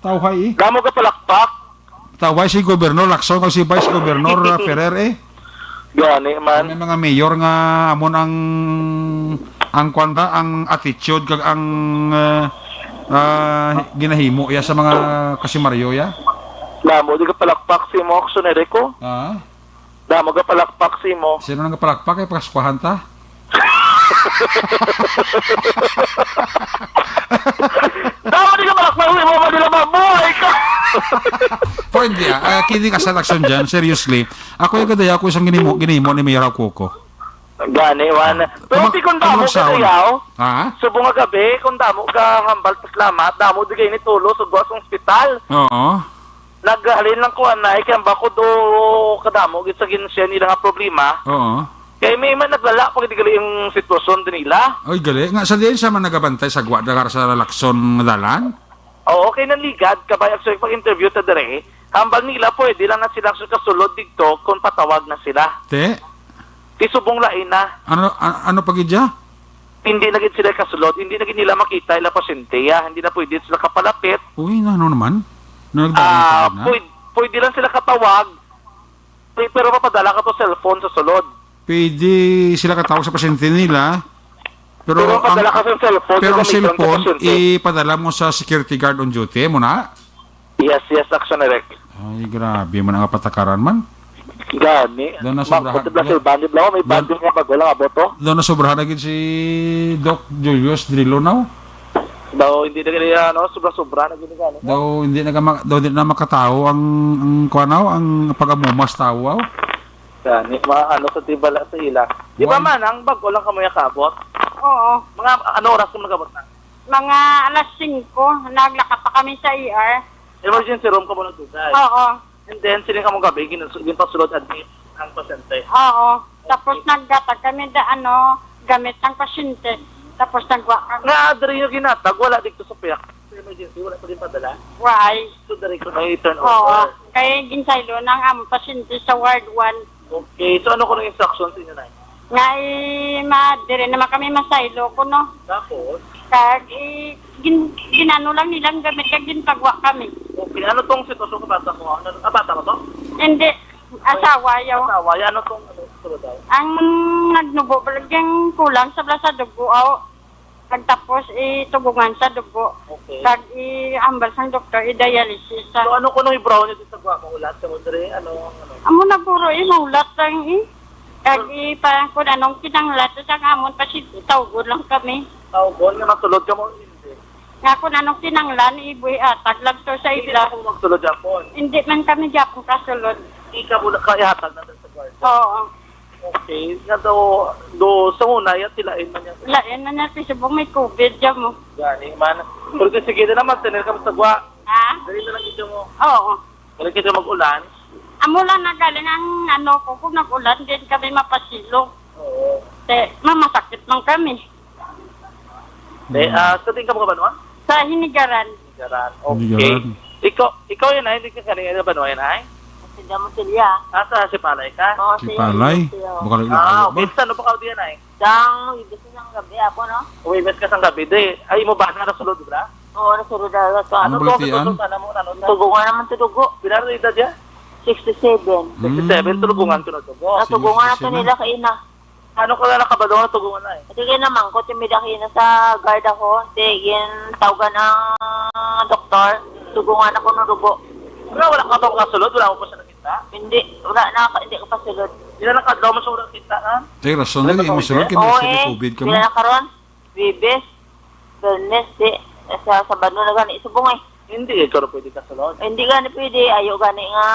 Tawhay Damo ga palakpak. Tawhay si Gobernador Lacson o si Vice Governor Ferrer Gani, man. May mga mayor nga amon ang kwanta ang attitude kag ang ginahimo ya sa mga kasimaryo ya. Damo di ka palakpak si mo action Erico. Ha? Damo ga palakpak si mo. Sino nang palakpak kay paskuhan ta? Damo di ka palakpak si mo madila mabuhay ka. Point kini ka sa action dyan, seriously. Ako yung kadaya ko isang ginimo ni Mayor Haukuko. Gani, wan. Pero di kung damo ka kayaw, Ha? subong nga gabi, kung damo ka hambal paslamat, damo di kayo ni Tulo, sugwa sa ospital. Oo. Naghalin lang ko anay, kaya bako do kadamo, sa siya nila nga problema. Oo. Kaya may man naglala pag di gali yung sitwasyon din nila. Oy, gali. Nga sa diyan sa man nagabantay sa gwadakar sa Lacson nga dalan? Oo, okay nang ligad, kabay actually pag-interview ta dere, hambal nila pwede lang na sila kasulod dito kung patawag na sila. Te, Di subong lain na. ano pagidya? Hindi na gid sila kasulod, hindi na gid nila makita ila pasyente, hindi na pwede sila kapalapit. Uy, ano naman? Nagdaan na? Pwede lang sila katawag, pero papadala ka to cellphone sa sulod. Pwede sila katawag sa pasyente nila. Pero padala ka sa cellphone, pero ang gamiton sa cellphone, pasyente. ipadala mo sa security guard on duty mo na? Yes, action direct. Ay, grabe man ang patakaran man. Gani. Doon na sobrahan. May bandit lang, may bandit nga bago lang aboto. Doon na sobrahan na gid si Doc Julius Drillo now. Daw hindi na ganyan, sobra-sobra na ganyan. Daw hindi na makatao ang kuanaw, ang pagamumas tao. Gani, sa tibala sa ila. Di ba man, ang bago lang kamoy kabot? Oo. Mga oras mo nagabot na? Mga alas 5, naglakad pa kami sa ER. Emergency room ka mo nagdugay. Oo. And then, siling ka mong gabi, ginpasulod admit ang pasyente. Oo. Tapos nagdatag kami gamit ng pasyente. Tapos nagwa kami. Nga, dari yung ginatag, wala dito sa piyak. Sa emergency, wala pa din padala. Why? So, dari ko may turn Oo. over. Kaya ginsaylo ng among pasyente sa ward 1. Okay, so ano ko ng instructions inyo na? Nga madire naman kami masaylo ko, no? Tapos, Kag ginano lang nilang gamit kag ginpagwa kami. okay, ano tong sitwasyon ka bata mo? Bata mo to? Hindi. Asawa yaw. Asawa, ano tong sulod daw? Ang nagnubo balagyang kulang sa bala sa dugo aw. Pagtapos tugungan sa dugo. Okay. Kag ambal sang doktor i-dialysis sa. So, ano ko nung i-brown nyo dito sa guwapa ulat? Sa mundre, ano? Amo na puro maulat lang Kag pa kung anong kinanglat sa amon pa si tawgod lang kami. Tawgon nga masulod ka mo. Hindi. Nga kung anong kinanglan ibuhi atag lang to sa Hindi na ila. ako magsulod Japon. Hindi man kami Japon kasulod. Hindi ka muna kaihatag na sa guardia. Oo. Okay. Nga do sa una, yan tilain man yan. Lain na natin subong may COVID dyan mo. Gani, man. Pero kung sige na naman, tinir ka mo sa gwa. Ha? Dali na lang ito mo. Oo. Dali kita mag-ulan. Amo lang nagaling ang kung nag-ulan din kami mapasilong. Oo. Mamasakit lang kami. Sa tingin ka mo ka ba naman? Sa hinigaran. Garan. Okay. Hinigaran. Ikaw yun ay, hindi ka kanina ba naman ay? Sa Damosilya. Asa si Palay ka? Oo, Si Palay. Baka lang Okay. ba? Saan ba ka diyan ay? Sang ibig ng gabi ako, no? Uwi, mes ka sang gabi. Di, ay mo ba na nasulod, di ba? Oo, nasulod ako. So, Ano to? balitian? Ano mo? tugungan naman tudugo. Pinaro na edad niya? 67. 67, tulugungan ko na to. Natugungan na to nila kaina. Ano ka na nakabado na tugungan na eh? At kaya naman ko, timidakina sa guard ako. Tigin, tawagan ng doktor. Tugungan ako ng dugo. Wala ka ba kasulod? Wala mo pa siya nakita? Hindi, hindi ko pa sulod. Hindi na nakadlaw mo siya wala kita na? Tay rason lagi mo sulod kay Oo sa COVID ka mo. sila na karon. Bibis, Bernes, sa Sabado na gani. Subong Hindi, ikaw na pwede kasulod. Hindi gani pwede. Ayaw gani nga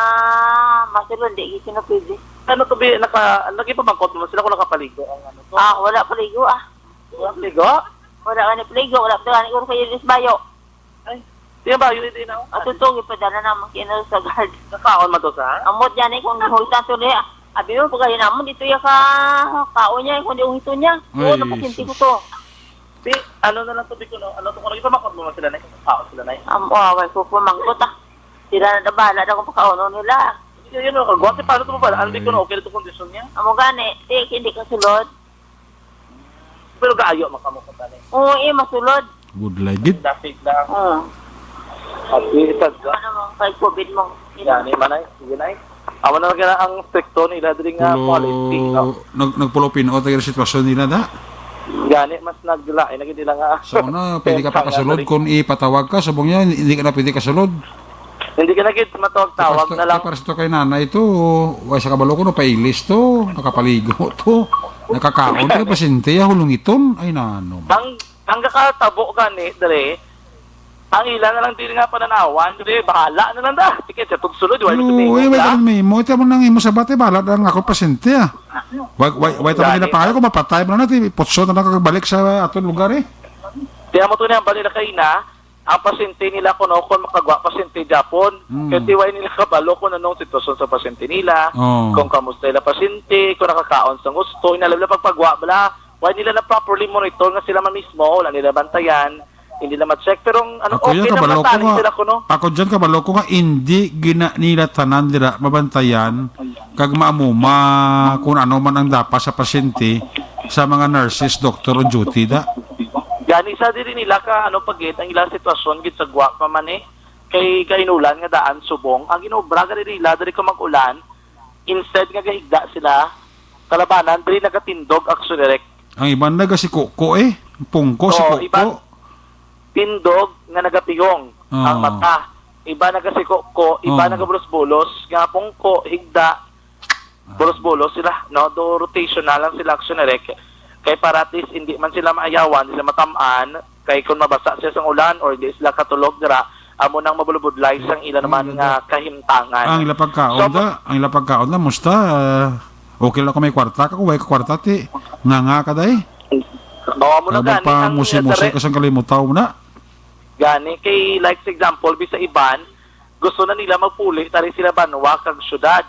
masulod. Hindi gisi na pwede. Ano to be, nagipamangkot mo sila kung nakapaligo ang ano to? Wala paligo Wala paligo? Wala gani paligo. Wala pa gani. Kung kayo bayo. Ay, di ba yun ito na? Atutong ipadala naman kina sa guard. Nakaon man to sa? Amot yan kung nahuitan to niya. Abi mo pagkain naman dito ya ka kao niya kung di uhito niya. Oo, Ay, napasinti ko Jesus. to. Di, ano na lang to be ko no? Ano to kung nagipamangkot mo sila na? Kao sila na eh. Away ko pumangkot Sila na nabala na kung pakauno nila. Yun o, kagwate, paano ito mo ba? Ano di ko na okay na ito kondisyon niya? Amo gani, hindi ka sulod. Pero gaayo makamukot na eh. Oo, masulod. Good ligid. Dapig lang. Oo. At isad ka. Ano mo, kay COVID mo. Yan, manay. Sige na eh. Awan na lang ang stricto nila diri nga policy. No? Nagpulo pinot ang sitwasyon nila da. Gani, mas nagdula. Naging nila nga. Sa una, pwede ka pa kasulod kung ipatawag ka. Sabong niya, hindi ka na pwede kasulod. Hindi ka naging matawag-tawag na lang. Para sa ito kay nanay ito, way sa kabalo ko, no, pailis to, nakapaligo to, nakakaon to, pasyente, hulungiton, ay nano. Ang kakatabo gani, dere, Ang ilan na lang din nga pananawan, hindi, bahala na lang da. Sige, sa tugsulod, wala Pero, tumingog wait da. mo, ito mo nang imo sa bate, balat ang ako pasyente, ah. Wait, ito mo ginapayo ko, mapatay mo na natin, potso na nakakabalik sa atong lugar, eh. Kaya mo ito na ang balila kayo na, ang pasyente nila kuno kung makagwa pasyente Japon. Kaya tiwai nila kabalo kung anong sitwasyon sa pasyente nila, Oh. kung kamusta nila pasyente, kung nakakaon sa gusto, inalala pagpagwa, bala, why nila na properly monitor nga sila man mismo, wala nila bantayan, hindi nila ma-check, pero ano, Ako okay yan, na kabalo ko mataling sila nga, kuno. ako dyan kabalo ko nga, hindi gina nila tanan dira, mabantayan, kag maamuma kung ano man ang dapat sa pasyente, sa mga nurses, doctor on duty da. Gani sa diri nila ka ano pagit ang ilang sitwasyon gid sa gwa pa man eh. Kay kainulan nga daan subong. Ang ginobra gani nila diri ka mag-ulan instead nga gahigda sila kalabanan diri nagatindog action direct. Ang iban na si Koko eh, pungko si Oo, iban. Koko. Tindog nga nagapigong ang Oo. mata. Iba nagasiko, iba Oo. nagabulos-bulos, nga pungko higda bulos-bulos sila no do rotational lang sila action direct. Kay para at least hindi man sila maayawan, hindi sila matamaan, kay kung mabasa siya sa ulan or di sila katulog dira, amo nang mabulubudlay sang ila naman nga kahimtangan. Ang ila pagkaon So, da, ang ila pagkaon da, musta, okay lang ko may kwarta ka, way ka kwarta ti, nga ka day. bawa mo na Habang gani pa ang musi-musi ka sa kalimutaw mo na. gani kay like for example bisa iban gusto na nila magpuli tari sila banwa kag syudad.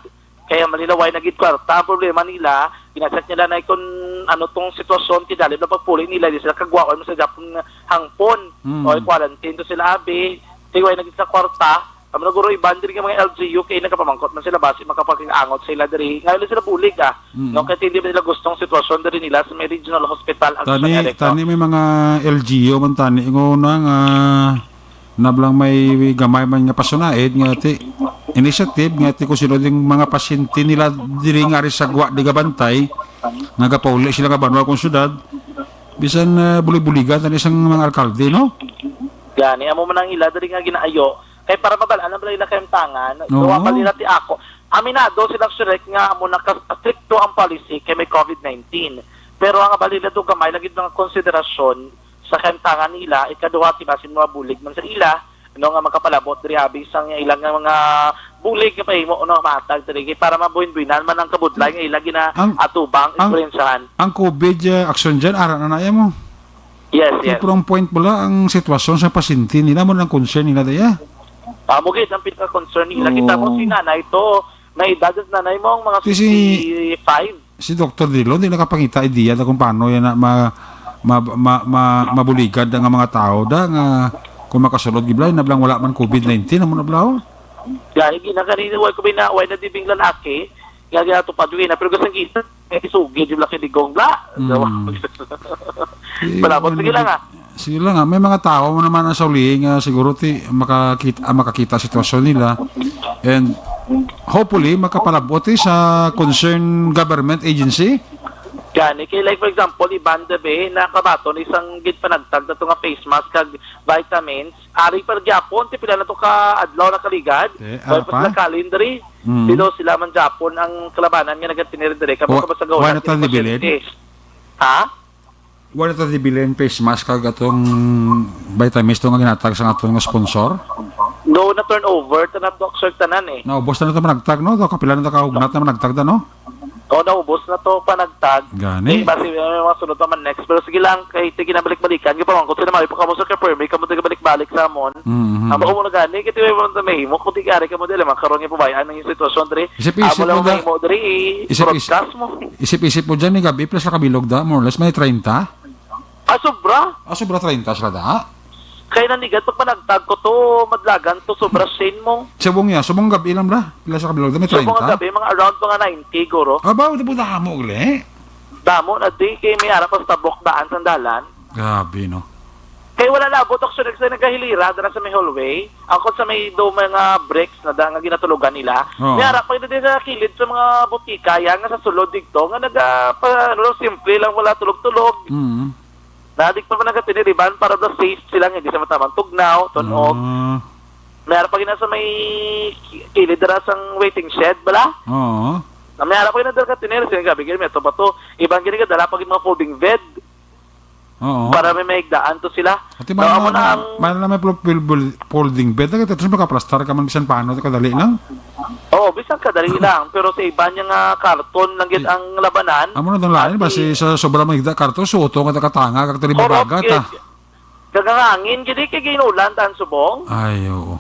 Kaya malilaway na gid kwarta ang problema nila ginaset nila na kung ano tong sitwasyon tidalib na pagpuli nila di sila kagwaon mo sa Japon hangpon o quarantine to sila abi tiway na gid sa kwarta amo na guro iban diri nga mga LGU kay nakapamangkot man sila basi makapakingangot sila diri ngayon sila bulig no kay hindi ba nila gustong sitwasyon diri nila sa may regional hospital ang Tani may mga LGO man tani nguna nga nablang may gamay man nga pasunaid nga ti initiative nga ti kung sino ding mga pasyente nila diri nga ri sa gwa di gabantay nga gapauli sila nga banwa kung syudad bisan buli-buligan tani isang mga alkalde no. gani amo man ang ila diri nga ginaayo kay para mabalaan na bala ila kayong tangan Oo. duwa pa nila ti ako aminado sila surek nga amo naka-stricto ang policy kay may COVID-19 pero ang balila do gamay lagi ng konsiderasyon sa kantangan nila ikaduha ti basin mga bulig man sa ila no nga makapalabot diri abi sang ilang nga mga bulig nga pahimo no matag diri para mabuhin-buhinan man ang kabudlay nga ila gina atubang experiencehan. Ang COVID action dyan ara na naya mo. Yes. From point pala ang sitwasyon sa pasyente nila mo ng concern nila daya. Mugit ang pinaka-concern nila. Oo. Kita mo si nanay to, may edad na nanay mo, mga Si- 55. Si Dr. Dilo hindi nakapangita idea na kung paano yan na mabuligad ang mga tao da nga kung makasulod giblay nablang wala man COVID-19 amo nablaw. Kaya ginakanina, way ko way na dibing lalaki, nga ginato pa na pero gusto kita, isugi, di laki di gongla. Palabot, sige lang Sige lang may mga tao mo naman ang sauli nga siguro ti makakita sitwasyon nila and hopefully makapalabot sa concerned government agency. Gani, kay like for example, iban dabe, nakabaton isang gid panagtag na to nga face mask kag vitamins, ari pa Japon, ti pila na to ka adlaw na kaligad, ano pa? sila calendary, dito sila man Japon ang kalabanan nga nagatinir dire kapag Wala kabasagaw na tayo dibilin? Ha? Wala ta dibilin face mask kag atong vitamins to nga ginatag sa atong nga sponsor. No na turnover ta na to tanan eh. Naubos na to managtag no, to kapila na to kahugnat na managtag da no. O naubos na to panagtag. Gani. Eh, basi may mga sunod naman next. Pero sige lang, kay iti ginabalik-balikan. Gipamang kung sila mali pa kamo sa ka-permit, kamo balik-balik sa amon. Ang mo na gani, kiti may mga mahimo, kung di gari ka mo dili, makaroon yung pabayaan ng yung sitwasyon diri. Isip-isip Amo lang mo da- mahimo diri, broadcast mo. Isip-isip mo dyan ni gabi plus sa kabilog da, more or less may 30. Sobra. Sobra 30 sila da. Kaya nanigat, pag panagtag ko to, madlagan to, sobra sin mo. Subong gabi lang bra. Pila sa kabilog da may So 30. mga gabi, mga around mga 90, guro. Aba, di po da mo uli. Damo na di, kay may arap sa tabok daan sandalan. Gabi no. Kaya wala na, botok sa nagahilira, dala sa may hallway. Ako sa may do mga bricks na nga ginatulugan nila. Oo. May harap pa din sa kilid sa mga butika, yan nga sa sulod dito, nga simple lang, wala tulog-tulog. Nadik pa nagatiniriban para the safe sila, hindi sa matamang tugnaw, tunog. May harap pa sa may kilid dala sang waiting shed, bala? Oo. May harap pa ginadala ka tinir, sinabi, may ito ba to? Ibang ginadala pa mga folding bed. Oo. Para may maigdaan to sila. Ati Now, amo na ang... may folding bed. Tapos makaplastar ka man bisan paano. Kadali lang. Oo, bisan kadali lang. Pero sa iba niya nga karton lang yun ang labanan. Amo na itong lain. Basi sa sobrang mahigda karton. Suto ka katanga. Kakatali babagat ha. Kagangangin, gini kay ginulan tan subong. Ay, oo.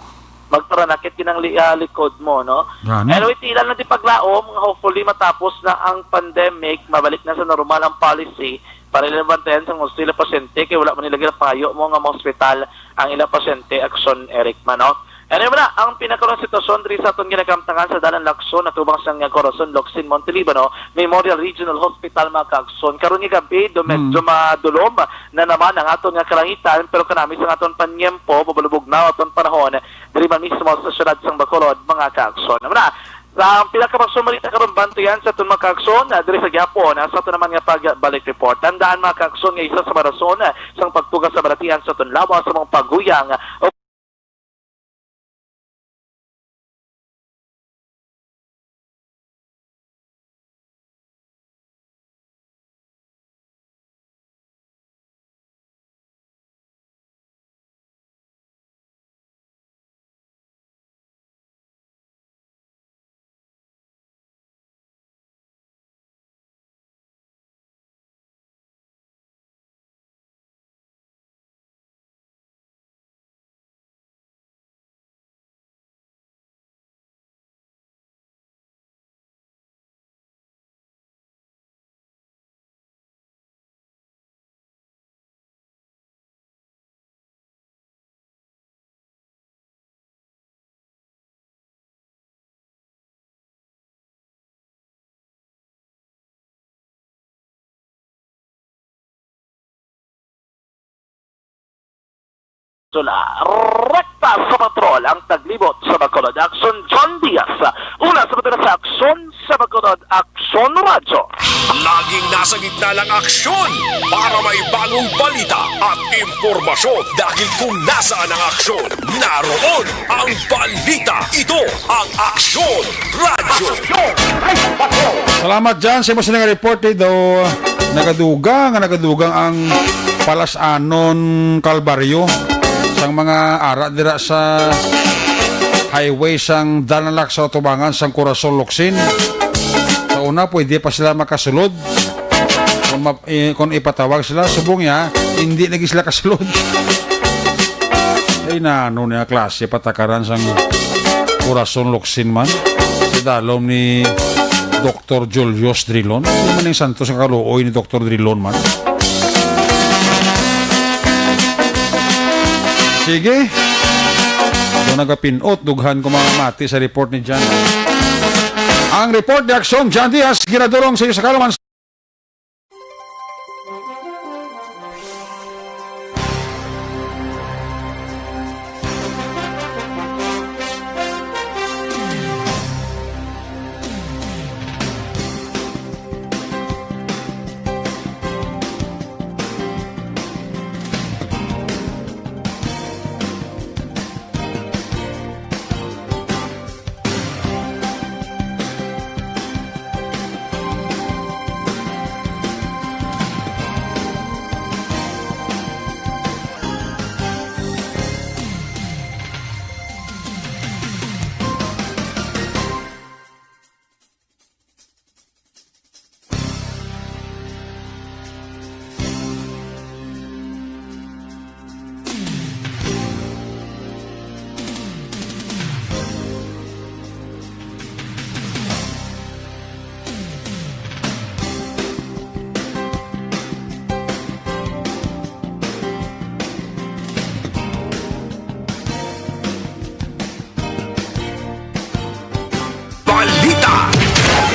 Magparanakit kinang likod mo, no? Gani. Anyway, tila na di paglaom, hopefully matapos na ang pandemic, mabalik na sa normal ang policy para ilabantayan sa mga ilang pasyente, kaya wala man nilagay na payo mo nga mga hospital ang ilang pasyente, Akson Eric Manok. Anyway na, ang pinakaroon sitwasyon diri sa atong ginakamtangan sa Dalan Lacson at ubang sang Corazon, Locsin, Montelibano, Memorial Regional Hospital mga kaagson. Karon nga gabi, medyo madulom na naman ang aton nga kalangitan, pero kanami sa aton panyempo, pabalubog na aton panahon, diri man mismo sa syudad sang Bacolod mga kaagson. Na, sa pinakapagsumalita karon bantuyan sa aton mga kaagson, diri sa Gyapon, sa aton naman nga pagbalik report. Tandaan mga kaagson nga isa sa mga rason sang pagtugas sa balatian sa aton lawas sa mga paguyang rekta sa patrol ang taglibot sa Bacolod Action John Diaz. Una sa patira sa aksyon sa Bacolod Action Radyo. Laging nasa gitna ng aksyon para may bagong balita at impormasyon dahil kung nasaan ang aksyon, naroon ang balita. Ito ang Aksyon Radyo. Salamat dyan sa mga report dito. Nagadugang ang Palasanon Calvario sang mga ara dira sa highway sang Danalak sa Tubangan sang Corazon Locsin. Sa una pwede pa sila makasulod. Kung ipatawag sila subong ya, hindi lagi sila kasulod. Ay na ano niya klase patakaran sang Corazon Locsin man. Sa dalom ni Dr. Julius Drilon. Hindi man yung santo sa kaluoy ni Dr. Drilon man. Sige. Doon nagapinot, dughan ko mga mati sa report ni John. Ang report ni Aksyon John Diaz, ginadurong sa iyo sa Kalaman.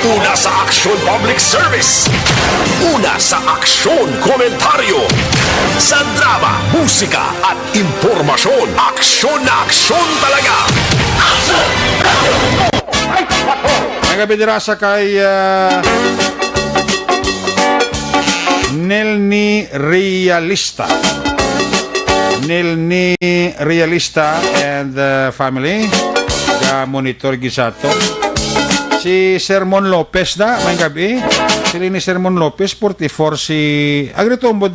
Una sa Aksyon Public Service. Una sa Aksyon Komentaryo. Sa drama, musika at impormasyon. Aksyon na aksyon talaga. Ang gabi dirasa kay Nelny Realista. Nelny Realista and family. Monitor Gisato. Si Sermon Lopez na, may gabi. Sila ni Sermon Lopez 44 si agrito umod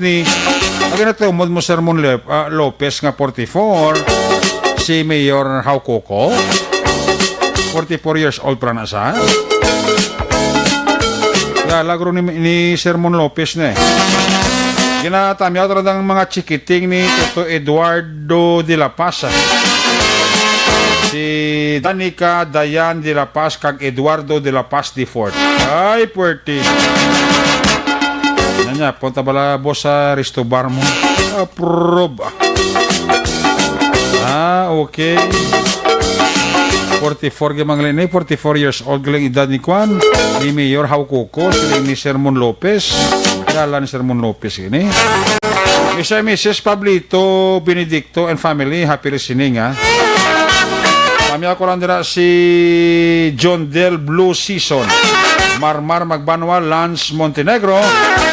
mo Sermon Lopez nga 44 si Mayor Haukoko 44 years old pra na sa. Lagro ni Sermon Lopez na eh. Ginatamyaw talagang mga chikiting ni Toto Eduardo de la Paz. Si Danica Dayan de la Paz kag Eduardo de la Paz de Fort. Ay, puerti. Nanya, punta bala boss sa Risto Bar mo. Approve. Okay. 44 gamang lini, 44 years old galing edad ni Kwan, ni Mayor Haukoko, sila ni Sermon Lopez, kilala ni Sermon Lopez ini. Mr. Mrs. Pablito Benedicto and family, happy listening ha. Kami ako lang dira si John Del Blue Season, Marmar Magbanwa, Lance Montenegro,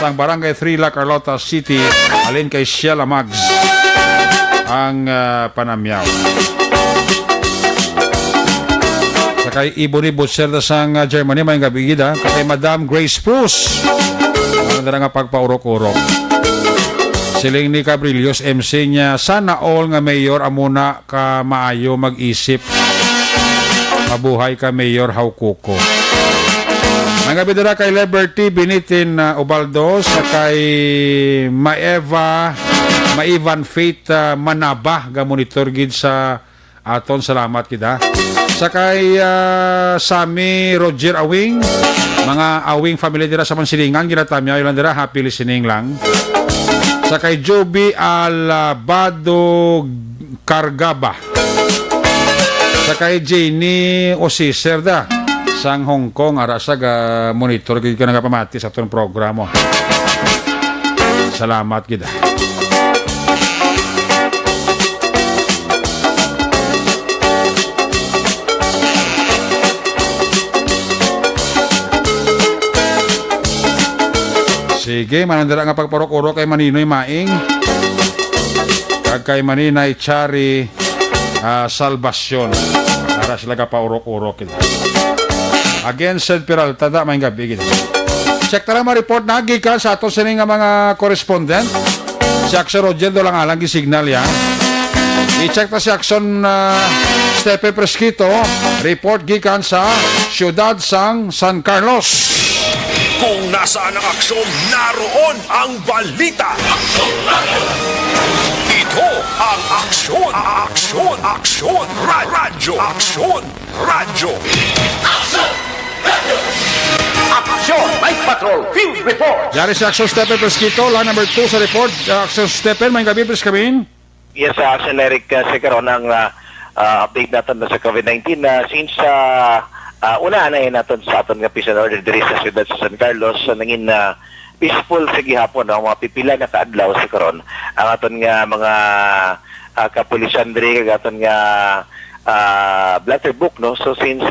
sang Barangay 3 La Carlota City, alin kay Sheila Mags, ang panamyaw. Kay Iboni Butserda sang Germany, may gabi gida. Kay Madam Grace Bruce. Ang dara nga pagpaurok-urok. Siling ni Cabrillos, MC niya, sana all nga mayor amuna ka maayo mag-isip. Mabuhay ka Mayor Haukoko. May gabi dara kay Liberty Binitin Ubaldo, sa kay Maivan Faith Manaba, ga monitor gid sa aton, salamat kita. Sa kay Sami Roger Awing, mga Awing family dira sa Mansilingan, ginatamya ilan dira, happy listening lang. Sa kay Joby Alabado Cargaba, sa kay Janie Osiserda sang Hong Kong, arasag monitor gid ka nagapamati sa atong programa. Salamat kita. Sige, manandara nga pagparok-urok kay Maninoy Maing, kag kay Maninay Chari Salvacion, para sila ka paurok-urok. Again, Sed Peralta, da, may gabi. Check tala ma-report na, gikan sa ato sini nga mga correspondent. Si Action Roger do lang alang gisignal yan. I-check ta si Action Stepe Presquito, report gikan sa Ciudad San Carlos. Kung nasaan ang aksyon, naroon ang balita. Ito ang aksyon, radyo. Aksyon, Night Patrol, Field Report. Yari si Action Stephen Presquito, line number 2 sa report. Action Stephen, may gabi, please come in. Yes, Action Eric, karon ang update natin sa COVID-19. Since una na natin sa aton nga peace and order diri sa siyudad sa San Carlos, nangin peaceful sa gihapon, ang mga pipila na kaadlaw sa karon. Ang aton nga mga kapulisan diri, kag aton nga blatter book, no? So since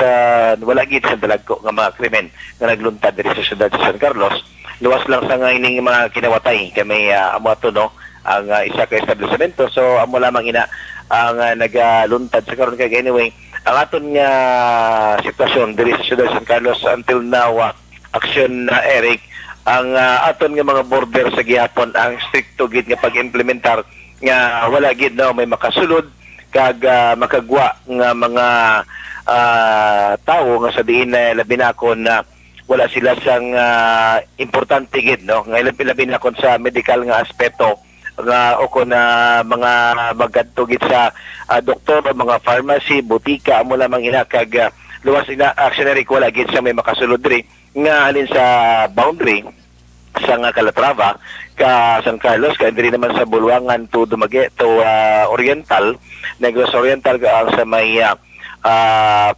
wala gid sa dalagko nga mga krimen nga nagluntad diri sa siyudad sa San Carlos, luwas lang sa nga ining mga kinawatay kay may amo ato, no? Ang isa ka establishmento. So amo lamang ina ang nagaluntad sa karon. Kay anyway, ang aton nga sitwasyon diri sa siyudad San Carlos until now, Action Eric, ang aton nga mga border sa gihapon ang stricto gid nga pag-implementar nga wala gid na may makasulod kag makagwa nga mga tao nga sa diin na labi na kon na wala sila sang importante gid, no, nga labi na kon sa medical nga aspeto nga o kon mga magadto gid sa doktor o mga pharmacy, butika, amo lamang ina kag luwas ina Action Eric, wala gid sa may makasulod diri nga halin sa boundary sa nga Calatrava ka San Carlos, ka diri naman sa Bulwangan to Dumague to Oriental, Negros Oriental, sa may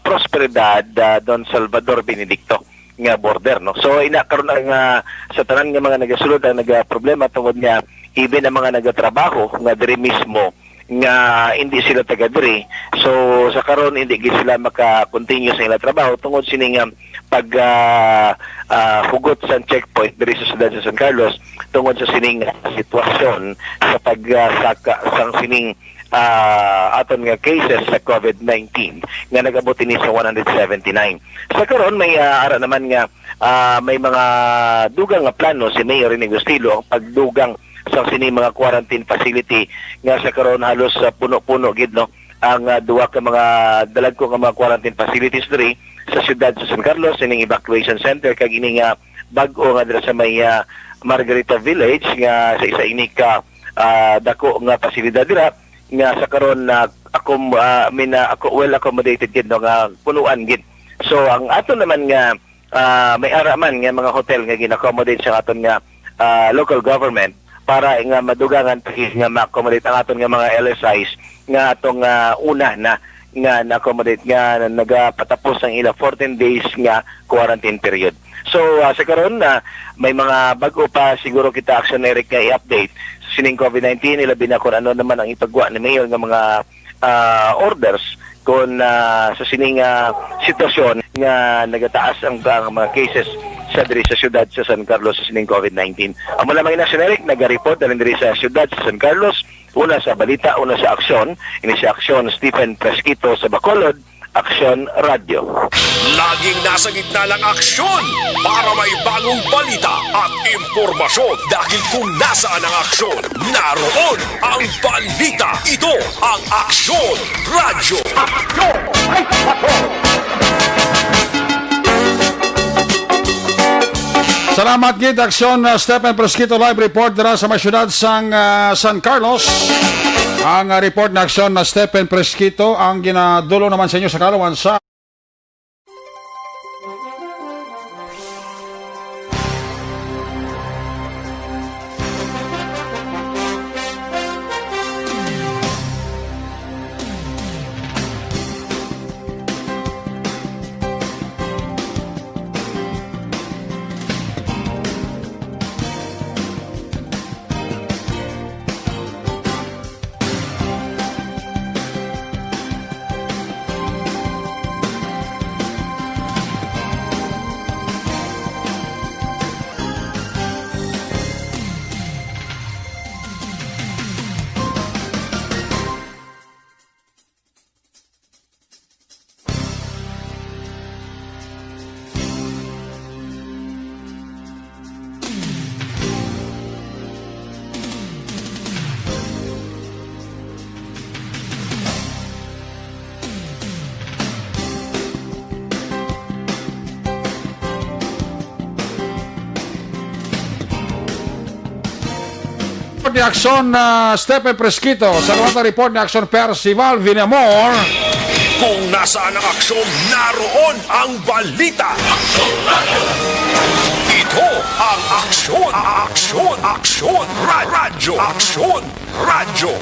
Prosperidad Don Salvador Benedicto nga border, no. So ina karon ang sa tanan nga mga nagasulod ang nagaproblema tungod nga even ang mga nagatrabaho nga diri mismo nga hindi sila taga diri. So sa karon hindi gid sila maka-continue sa ilang trabaho tungod sining pag hugot sa checkpoint diri sa siyudad sa San Carlos tungod sa sining sitwasyon sa pagsaka sang sining aton nga cases sa COVID-19 nga nagabot ni sa 179. Sa karon may ara naman nga may mga dugang nga plano si Mayor Rene Agustilo ang pagdugang sa sini mga quarantine facility nga sa karon halos puno-puno gid no ang duwa ka mga dalagko nga mga quarantine facilities diri sa siyudad sa San Carlos ining evacuation center kag ini nga bag-o nga dira sa may Margarita Village nga sa isa ini ka dako nga pasilidad dira nga sa karon ako well accommodated gid no nga punuan gid. So ang ato naman nga may araman nga mga hotel nga gina-accommodate sa aton nga local government para nga madugangan nga ma-accommodate ang aton nga mga LSIs nga atong una na nga na-accommodate nga nagapatapos ang ila 14 days nga quarantine period. So sa karon may mga bago pa siguro kita Action Eric nga i-update sa sining COVID-19 ilabi na kung ano naman ang ipagwa ni Mayor nga mga orders kung sa sining sitwasyon nga nagataas ang mga cases sa diri sa siyudad sa San Carlos sa sining COVID-19. Amo lamang na Eric naga-report na diri sa siyudad sa San Carlos, una sa balita, una sa aksyon, ini sa aksyon Stephen Fresquito sa Bacolod, Aksyon Radio. Laging nasa gitna ng aksyon para may bagong balita at impormasyon dahil kung nasaan ang aksyon, naroon ang balita. Ito ang Aksyon Radio. Aksyon! Night Patrol! Salamat gid aksyon Stephen Fresquito live report dira sa may syudad sang San Carlos. Ang report na aksyon na Stephen Fresquito ang ginadulo naman sa inyo sa Kalawan sa ni aksyon Stephen Fresquito sa mga report ni aksyon Percival Villamor. Kung nasaan ang aksyon, naroon ang balita. Ito ang Aksyon, Aksyon, Aksyon Radio. Aksyon Radio.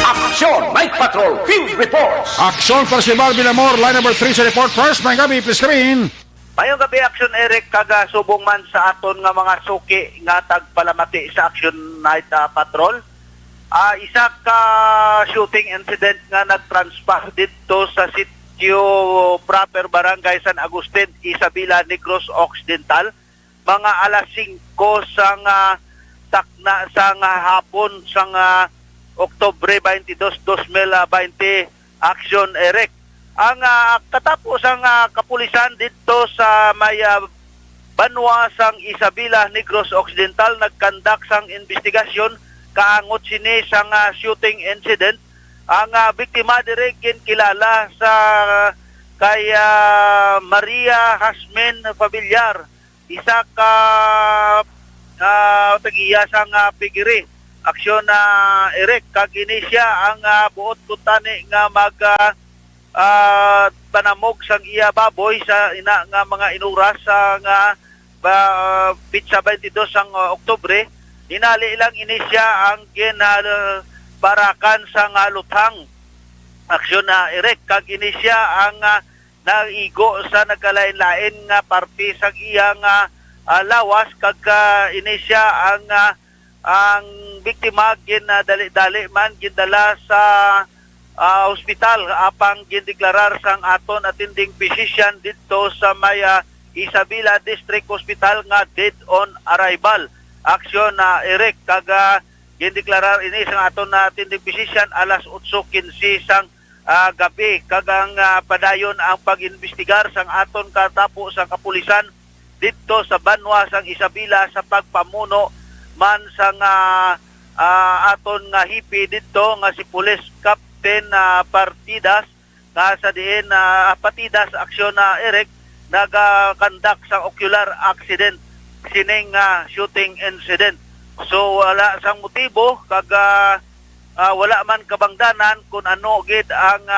Aksyon! Night Patrol! Field Reports! Aksyon Percival Villamor, line number 3 sa report first. May gabi, please screen. Mayong gabi Action Eric kaga subong man sa aton nga mga suki nga tagpalamati sa Action Night Patrol. Isa ka shooting incident nga nagtranspire dito sa sitio proper Barangay San Agustin, Isabela, Negros Occidental. Mga alas 5 sang takna sang hapon sang Oktubre 22, 2020 Action Eric. Ang katapos ang kapulisan dito sa may banwa sang Isabela, Negros Occidental nagkandak sang investigasyon kaangot sini sang shooting incident. Ang biktima dire kilala sa kay Maria Hasmin Familiar, isa ka tagiya sang pigiri. Aksyon Eric kag ini siya ang buot kutani nga mag panamog sang iya baboy sa ina nga mga inuras sa nga pitsa 22 sang Oktubre. Hinali ilang ini siya ang barakan sa luthang. Aksyon Eric kag ini siya ang naigo sa nagkalain-lain nga parte sa iyang lawas kag ini siya ang biktima dali-dali man gindala sa hospital apang gindeklarar sang aton attending physician dito sa may Isabela District Hospital nga dead on arrival. Aksyon Eric kaga gindeklarar ini sang aton attending physician alas 8:15 sang gabi kagang padayon ang pag-imbestigar sang aton katapo sa kapulisan dito sa Banwa sang Isabela sa pagpamuno man sang aton nga hipi dito nga si Police Captain Partidas nga sa diin Patidas aksyon Eric nagakandak sa ocular accident sining shooting incident. So wala sang motibo kag wala man kabangdanan kung ano gid ang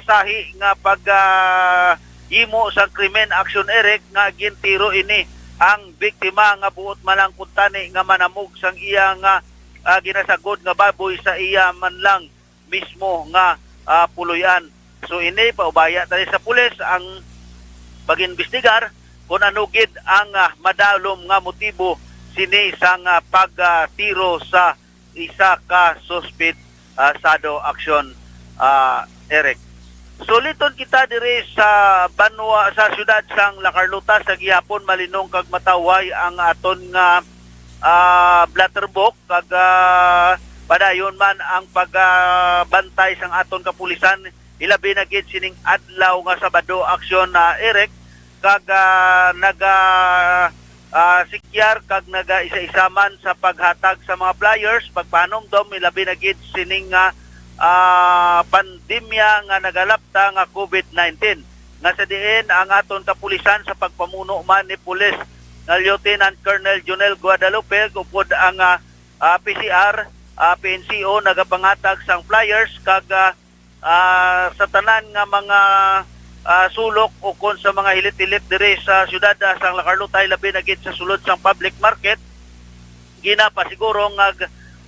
sahi nga pag himo sa krimen action Eric nga gintiro ini ang biktima nga buot man lang kuntani nga manamog sang iya nga ginasagod nga baboy sa iya man lang mismo nga puloyan. So ini paubaya tali sa pulis ang pag-imbestigar kung ano gid ang madalom nga motibo sini sang pagtiro sa isa ka suspect sado action Eric. Suliton kita diri sa Banwa sa syudad sang La Carlota sa gihapon malinong kag mataway ang aton nga Blatterbox kag padayon man ang pagbantay sang aton kapulisan ilabi na gid sining adlaw nga Sabado aksyon Eric kag sikyar kag naga isa-isaman sa paghatag sa mga flyers pagpanomdom ilabi na gid sining pandemya nga nagalapta nga COVID-19 nga sa diin ang aton kapulisan sa pagpamuno man ni Pulis na Lieutenant Colonel Jonel Guadalupe upod ang PCR PNCO nagapangatag sang flyers kag sa tanan nga mga sulok o kon sa mga hilit-hilit diri sa syudad sang La Carlota labi na gid sa sulod sang public market ginapasiguro nga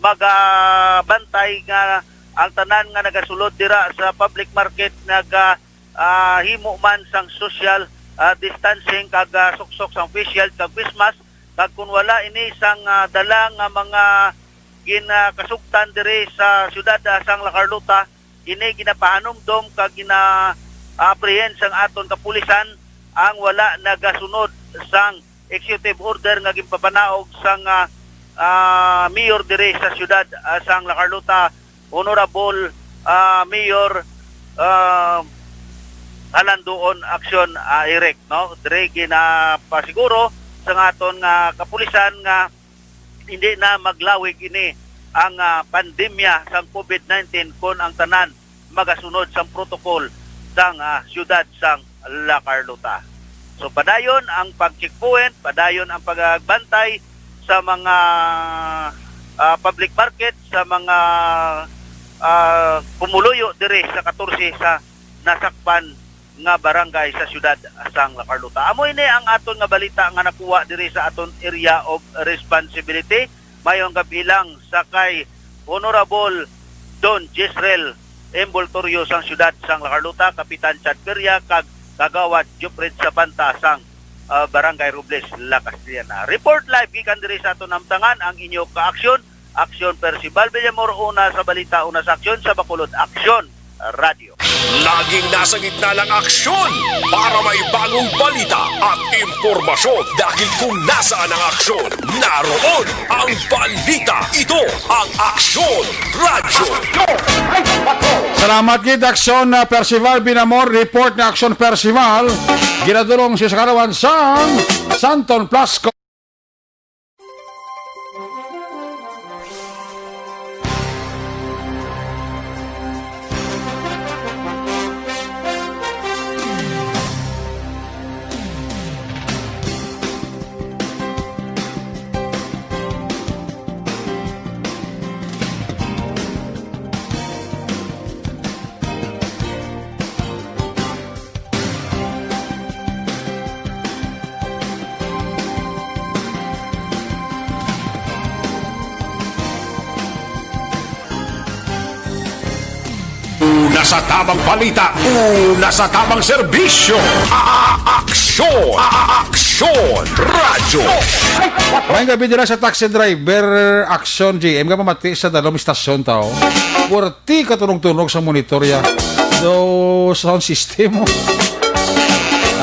magabantay nga ang tanan nga nagasulod dira sa public market himo man sang social distancing kag suksok sang facial kag face mask kag kun wala ini sang dala nga mga ginakasugtan diri sa syudad sang La Carlota ini ginapahanomdom kag apprehend sang aton kapulisan ang wala nagasunod sang executive order nga ginpapanaog sang mayor diri sa syudad sang La Carlota Honorable Mayor Alandoon Action Eric no dire ginapasiguro sang aton nga kapulisan nga hindi na maglawig ini ang pandemya sang COVID-19 kon ang tanan magasunod sang protocol sang syudad sang La Carlota. So padayon ang pag-checkpoint, padayon ang pagbantay sa mga public market, sa mga pumuluyo dire sa 14 sa nasakpan nga barangay sa syudad sang La Carlota. Amo ini ang aton nga balita nga nakuha dire sa aton area of responsibility. Mayong kabilang sa kay Honorable Don Jezreel Emboltorio sang syudad sang La Carlota, Kapitan Chad Peria kag Kagawad Jupred Sabanta sang Barangay Robles, La Castellana. Report live gikan diri sa aton namtangan ang inyo ka-aksyon. Aksyon Percival Villamor, una sa balita, una sa aksyon sa Bacolod Aksyon Radio. Laging nasa gitna ng aksyon para may bagong balita at impormasyon dahil kung nasaan ang aksyon, naroon ang balita. Ito ang Aksyon Radio. Salamat gid aksyon na Percival Binamor, report na aksyon Percival ginadulong si Sakarawan sang Santon Plasco. Una sa tamang balita, una sa tamang serbisyo. Aksyon! Aksyon! Radyo! May gabi dira sa taxi driver aksyon GM ka pamati sa dalawang istasyon tao. Purti ka tunog-tunog sa monitorya. Do sound system mo.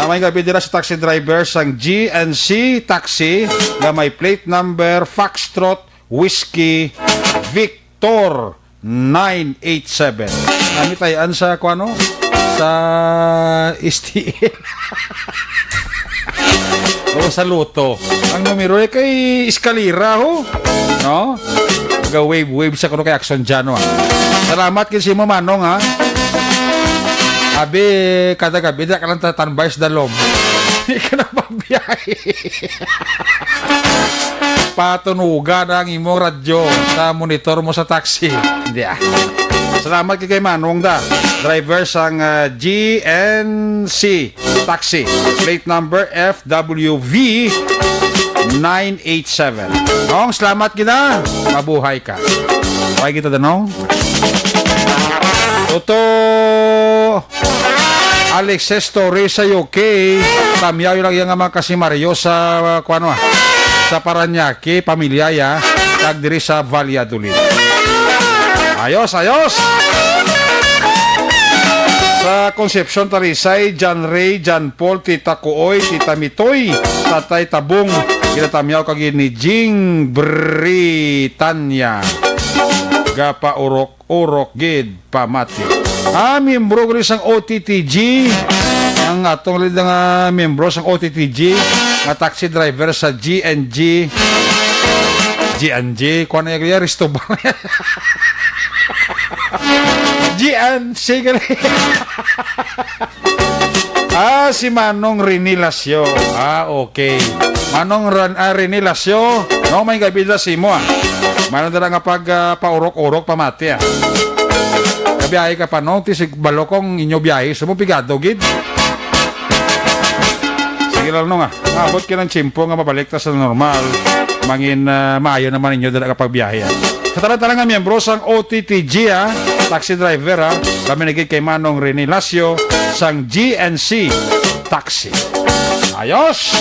May gabi dira sa taxi driver sang GNC Taxi na may plate number Foxtrot Whiskey Victor 987. Kami tayan sa kuano sa STL. O sa luto. Ang numero ay kay Escalera ho. No? Wave sa kuno kay Action Jano. Salamat kay si Manong ha. Abi kada gabi da ka lang tatanbay sa dalom. Hindi ka na pagbiyahe. Patunugan ang imong radyo sa monitor mo sa taxi. Hindi ah. Salamat kay Manong da. Driver sang GNC taxi. Plate number FWV 987. Nong, salamat kita. Mabuhay ka. Okay kita danong. Toto Alexis Torres sa UK. Tamyaw lang yung mga kasi Mario sa kuano sa Paranaque, pamilya ya, tag diri sa Valladolid. Ayos. Sa Concepcion Tarisay, John Ray, John Paul, Tita Kuoy, Tita Mitoy, Tatay Tabong, kinatamyaw kag ni Jing Britanya. Gapa urok gid pamati. Membro ko sang OTTG. Ang atong lid nga membro sang OTTG nga taxi driver sa GNG. Kuan na yung Risto ba? GNC gali. Si Manong Renilasyo. Okay. Manong Renilasyo. No, may gabida si mo Manong dala nga pag paurok-urok pamati Kabiyahe ka pa no, tisig balokong inyo biyahe. Sumupigado gid. Sige lang no nga. Abot ka ng tsimpo nga mabalik ta sa normal. Mangin maayo naman inyo dala kapag biyahe Sa tala-tala nga miyembro sang OTTG taxi driver kami nagigit kay Manong Renilasyo sang GNC taxi. Ayos!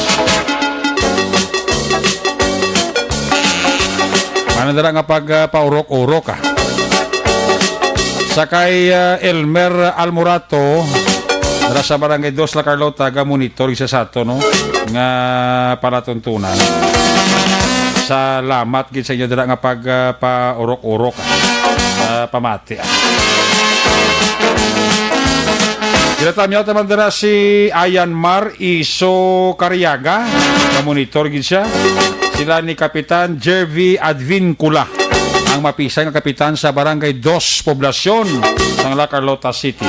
Ano dala nga pag paurok-urok Sakay Elmer Almorato dala sa barangay 2 La Carlota ga monitor isa sa ato no nga palatuntunan. Salamat gid sa inyo dala nga pag paurok-urok pamati. Dila taman dala si Ayan Mar Iso Cariaga nga monitor gid siya. Sila ni Kapitan Jervy Advincula, ang mapisay nga kapitan sa Barangay 2 Poblasyon ng La Carlota City.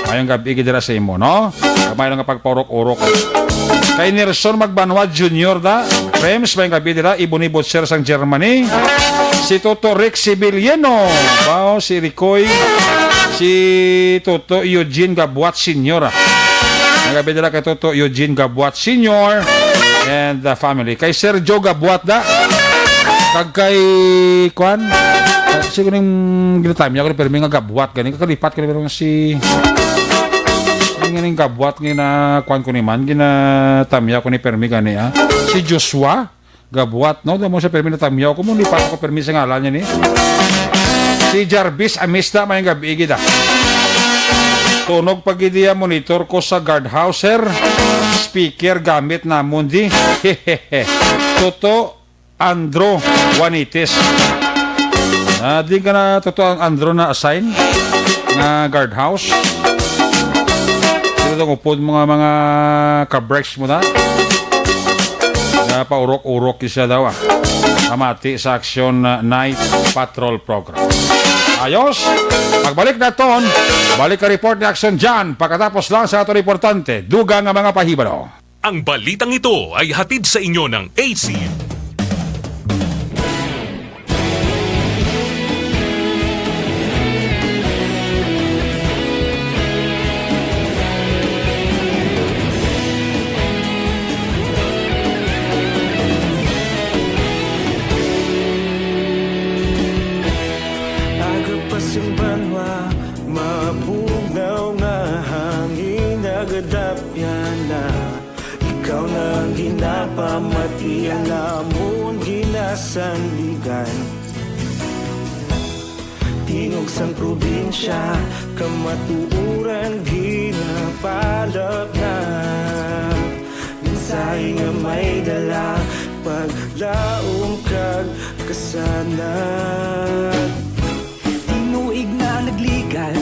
Ngayong gabi gidira sa imo, no? Kamay lang nga pagpaurok-urok. Kay Nelson Magbanwa Jr. da, Prems, ngayong gabi dira, ibunibot sir sang Germany. Si Toto Rick Sibiliano, si Ricoy, si Toto Eugene Gabuat Sr. Ngayong gabi dira kay Toto Eugene Gabuat Sr. and the family. Kay Sir Joe Gabuat da. Kag kay Kwan. Siguro yung ginatime niya ko pero may nga Gabuat. Ganing kakalipat ko na si ganing Gabuat na Kwan ko naman. Ginatamya ko ni Permi gani Si Joshua Gabuat no. Damo sa Permi na tamya ko. Muna lipat ko Permi sa ngalan niya ni. Si Jarvis Amista may gabi gida. Tunog pagidiya monitor ko sa guardhouser. Speaker gamit na mundi. Toto Andro Juanites. Di ka na toto ang Andro na assign na guardhouse. Sino itong upod mga kabreaks mo na. Paurok-urok siya daw Amati sa Action Night Patrol Program. Ayos, pagbalik na ton, balik ka report ni Action Jan pagkatapos lang sa ato reportante, dugang ang mga pahibalo. Ang balitang ito ay hatid sa inyo ng AC. Pamati alamon ginasanligan Tingog sang probinsya kamatuuran ginapalap na Minsay nga may dala paglaom kag kasanat Tinuig na nagligan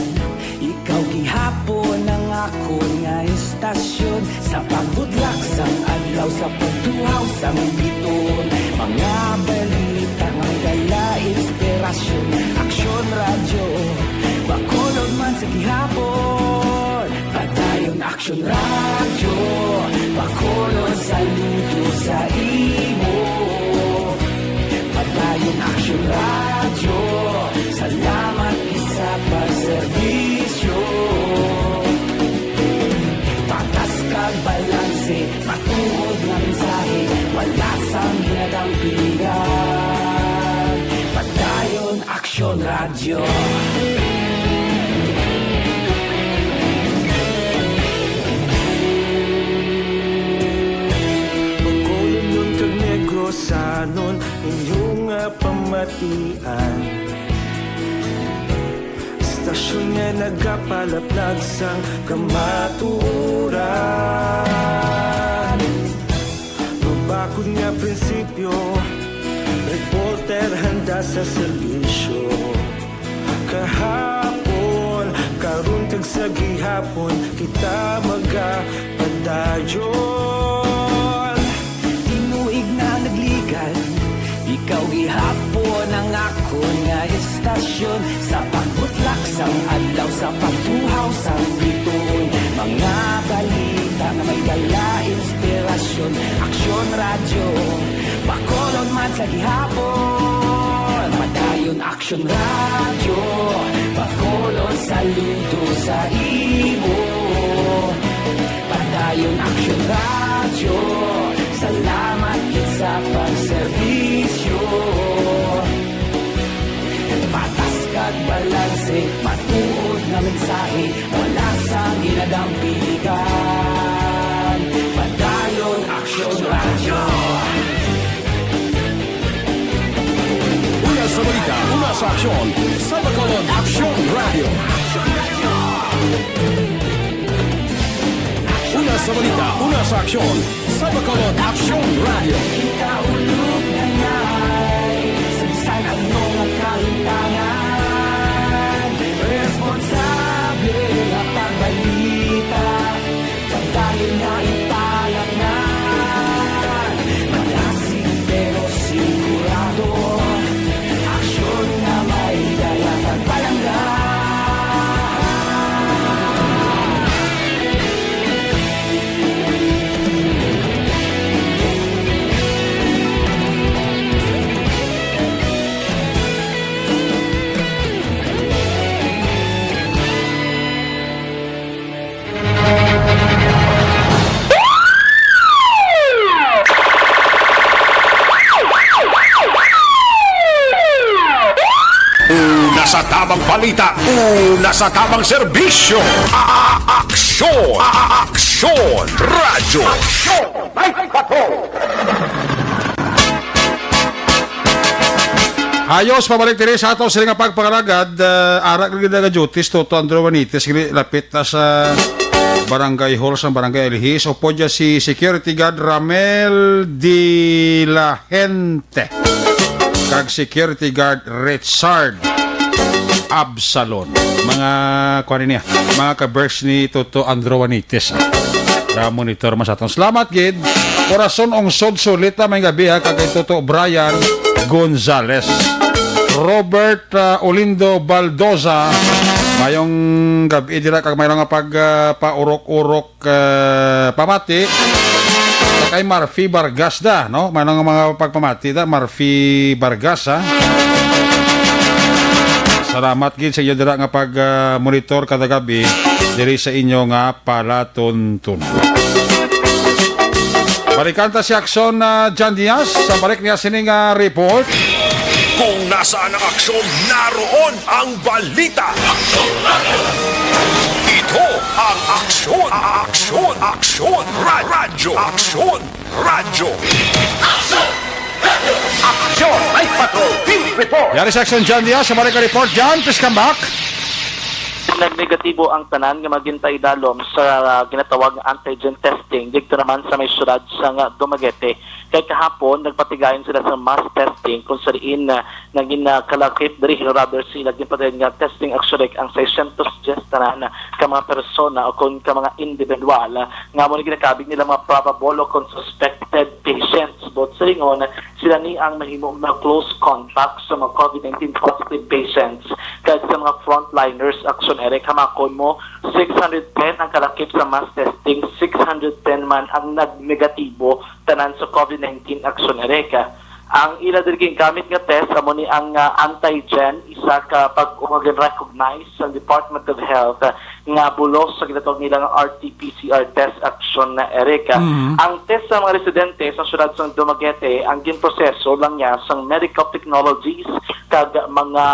adlaw sa pagtuhaw sa biton. Mga balita, mga inspirasyon, aksyon radyo, bakolod man sa gihapon. Padayon aksyon radyo, bakolod sa luto sa imo. Padayon aksyon radyo, salamat isa pa serbisyo. Patas kag balanse, matuod nga mensahe, wala sang hinadang pilihan. Padayon aksyon radyo. Sanon inyong pamatian, stasyon nga nagapalaplag sang kamaturan. Mabakod nga prinsipyo, reporter handa sa serbisyo. Kahapon, karun kag sa gihapon, kita magapadayon. Tinuig na nagligal, ikaw gihapon ang ako nga estasyon. Sa pagbutlak sang adlaw, sa pagtuhaw sang biton. Mga balita na may dala inspirasyon, aksyon radyo, bakolon man sa gihapon. Padayon aksyon radyo, bakolon sa luto sa imo. Padayon aksyon radyo, salamat sa pagserbisyo. Patas kag balanse, matuod na mensahe, wala sang ginadang pilihan. Padayon aksyon radyo. Una sa balita, una sa aksyon, sa Bacolod Aksyon Radio. Una sa balita, una sa aksyon, sa Bacolod Aksyon Radio. Kita ulog na ngay, sansan ang mga kahintangan. Responsable na pagbalita, pagdahin na ipalanan. Malasig pero sigurado, aksyon na may dala pagpalanggan. Una sa tamang balita, una sa tamang serbisyo. Aksyon! Aksyon! Radyo! Action Night Patrol! Ayos, pabalik din sa ato sila nga pagpangalagad. Arak na duties, Toto Andrew Vanites, lapit na sa Barangay Hall sa Barangay Elhis. Opo dyan si Security Guard Ramel de la Gente kag Security Guard Richard Absalon. Mga kuwanin niya, mga ka-burst ni Toto Andrew Vanites. Monitor mas atong salamat gid. Orason ong sulit may gabi ha kagay Toto Brian Gonzales, Robert Olindo Baldoza. Mayong gabi dira kag mayroong nga paurok-urok pamati kay Marfi Vargas da, no? Mayroong mga pagpamati da Marfi Vargas ha. Salamat gid sa inyo dira nga pag-monitor kada gabi diri sa inyo nga palatuntun. Barikanta si Aksyon John Diaz sa balik niya sining report. Kung nasaan ang aksyon, naroon ang balita. Ito ang aksyon, aksyon, aksyon, radyo, aksyon, radyo. Action Night Patrol Field Report! Yari sa Aksyon John Diaz sa balik report. John, please come back. nagnegatibo ang tanan nga maghintay dalom sa ginatawag nga antigen testing dito naman sa may syudad sa Dumaguete. Kay kahapon nagpatigayon sila sa mass testing kung sariin naging kalakip diri rather sila nagpatigayon nga testing actually ang 610 tanan ka mga persona o kung ka mga individual nga mo ginakabig nila mga probable o kung suspected patients both silingon sila ni ang mahimong na close contact sa mga COVID-19 positive patients kahit sa mga frontliners action ere kamakon mo 610 ang kalakip sa mass testing 610 man ang nagnegatibo tanan sa COVID-19 action ere ka ang ila diriging gamit nga test amo ni ang antigen isa ka pag-recognize sa Department of Health nga bulos sa ginatawag nila nga RT-PCR test action na ereka. Ang test sa mga residente sa syudad sa Dumaguete ang ginproseso lang niya sa medical technologies kag mga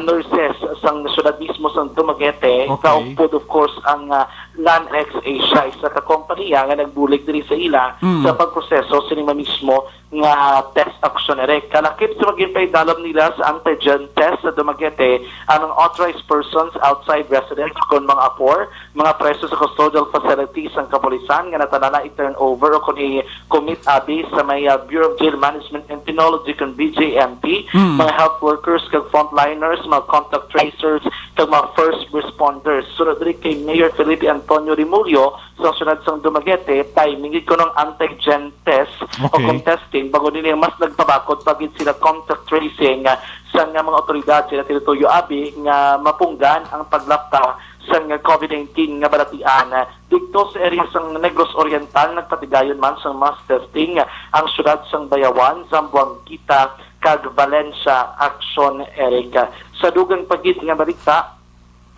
nurses sa syudad mismo sa Dumaguete kaupod of course ang LANX Asia isa ka kompanya nga nagbulig diri sa ila sa pagproseso sinima mismo nga test action ere kalakip sa maging dalom nila sa antigen test sa Dumaguete ang authorized persons outside residence kung mga apor mga preso sa custodial facilities ang kapulisan nga natanana i-turn over o kung i-commit abi sa may Bureau of Jail Management and Penology kung BJMP mga health workers kag frontliners mga contact tracers kag mga first responders sunod rin kay Mayor Felipe Antonio Rimulyo sa syudad sa Dumaguete timing ko ng antigen test o kung testing bago nila mas nagpabakod pagit sila contact tracing sa nga mga otoridad sila tinutuyo abi nga mapunggan ang paglapta sa nga COVID-19 nga balatian dito sa area sang Negros Oriental nagpatigayon man sa mass testing ang syudad sang Bayawan, Zamboanguita kag Valencia action area sa dugang pagit nga balita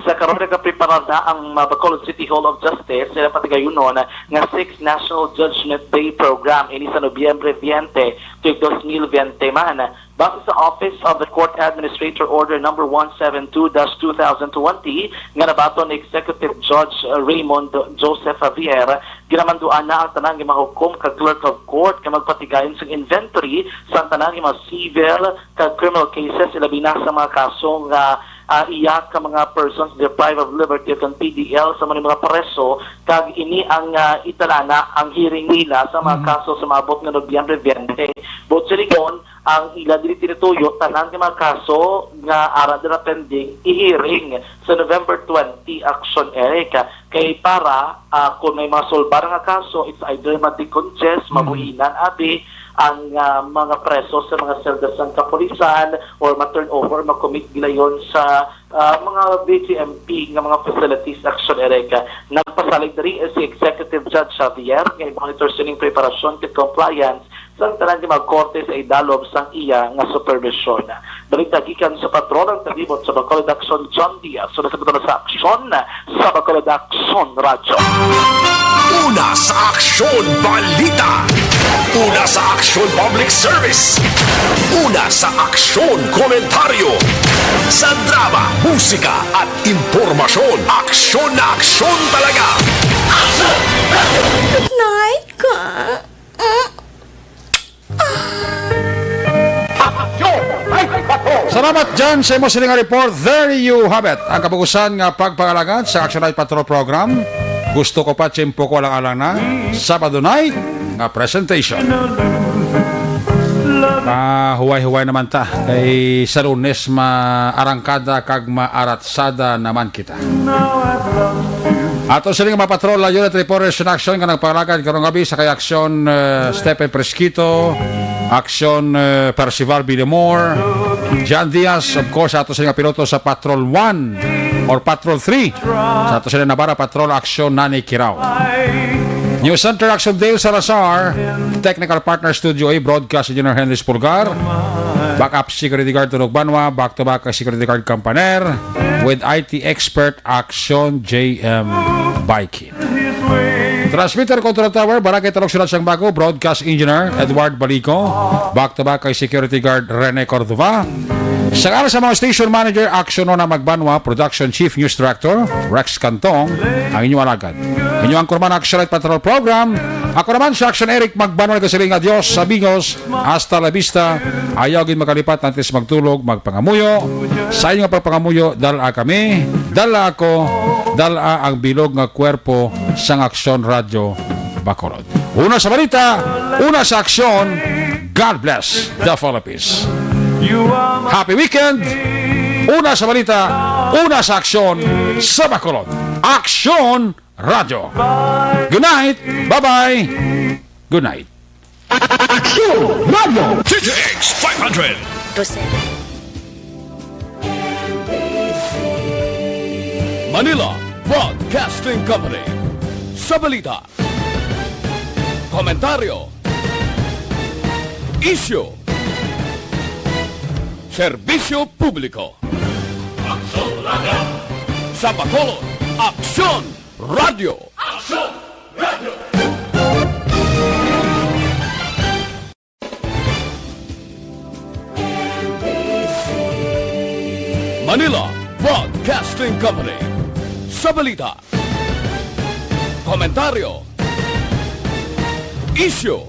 sa karon nagkapreparar na ang Bacolod City Hall of Justice sila patigayunon nga 6th National Judgment Day Program ini sa Nobyembre 20 to 2020 man. Base sa Office of the Court Administrator Order number 172-2020 nga nabaton ni Executive Judge Raymond Joseph Javier ginamanduan na ang tanang mahukom kag Clerk of Court nga magpatigayon sa inventory sa tanang mga civil kag criminal cases ilabi na sa mga kaso nga iyak ka mga persons deprived of liberty kang PDL sa mga preso kag ini ang italana ang hearing nila sa mga kaso sa maabot nga Nobyembre 20. But silikon ang ila dili tinutuyo tanan nga mga kaso nga ara na pending i-hearing sa November 20 action area kay para kung may mga solbar nga kaso it's either ma-decongest mabuhinan abi ang mga preso sa mga seldas ng kapulisan or ma-turn over, ma-commit gilayon sa mga BGMP nga mga facilities action area. Nagpasalig diri si Executive Judge Javier nga monitor sining preparasyon kag compliance sa tanan mga korte sa idalob sang iya nga supervision. Balita gikan sa patron ang tagibot sa Bacolod Action John Diaz. So nasagot sa aksyon sa Bacolod Action Radyo. Una sa aksyon balita. Una sa aksyon public service. Una sa aksyon komentaryo. Sa drama, musika at impormasyon. Aksyon na aksyon talaga. Good night, ka. Salamat dyan sa imo siling report. There you have it. Ang kabukusan nga pagpangalagan sa Action Night Patrol Program. Gusto ko pa tiyempo ko alang-alang na Sabado night nga presentation. Huway-huway naman ta. Kay sa Lunes maarangkada kag maaratsada naman kita. Ato siling mapatrol la unit reporters in action nga nagpangalagan karong gabi sa kay Action Stephen Presquito, Action Percival Villamor, John Diaz, of course, ato siling piloto sa Patrol 1 or Patrol 3. Sa ato siling Nabara Patrol Action Nani Kirao. News Center Action Dale Salazar, Technical Partner Studio A, Broadcast Engineer Henry Spulgar, Backup Security Guard Tunog Banwa, back-to-back Security Guard Campaner, with IT Expert Action JM Biking. Transmitter Control Tower, Barangay Talok Sulat Sang Bago, Broadcast Engineer Edward Balico, back-to-back kay Security Guard Rene Cordova, Sa ngalan sa mga station manager, Action na Magbanwa, Production Chief News Director, Rex Cantong, ang inyong alagad. Inyong angkurman Action Light Patrol Program. Ako naman si Action Eric Magbanwa, nagkasiling adios, amigos, hasta la vista. Ayaw gin makalipat, nantis magtulog, magpangamuyo. Sa inyong pagpangamuyo, dala kami, dala ako, dala ang bilog nga kwerpo sang Action Radio Bacolod. Una sa balita, una sa aksyon. God bless the Philippines. Happy weekend! Una sa balita, una sa aksyon sa Bacolod. Aksyon Radio. Good night. Bye-bye. Good night. Aksyon Radio. TTX 500. Manila Broadcasting Company. Sa balita, komentaryo, issue, serbisyo publiko. Sa Bacolod, Aksyon Radio. Manila Broadcasting Company. Sa balita, komentaryo, issue,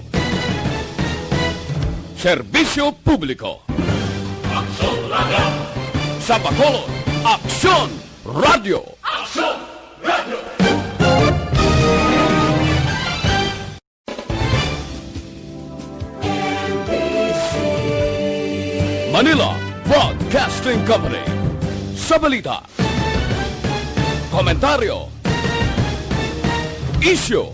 serbisyo publiko. Sa Bacolod, Aksyon Radio. Manila Broadcasting Company. Sa balita, komentaryo, issue,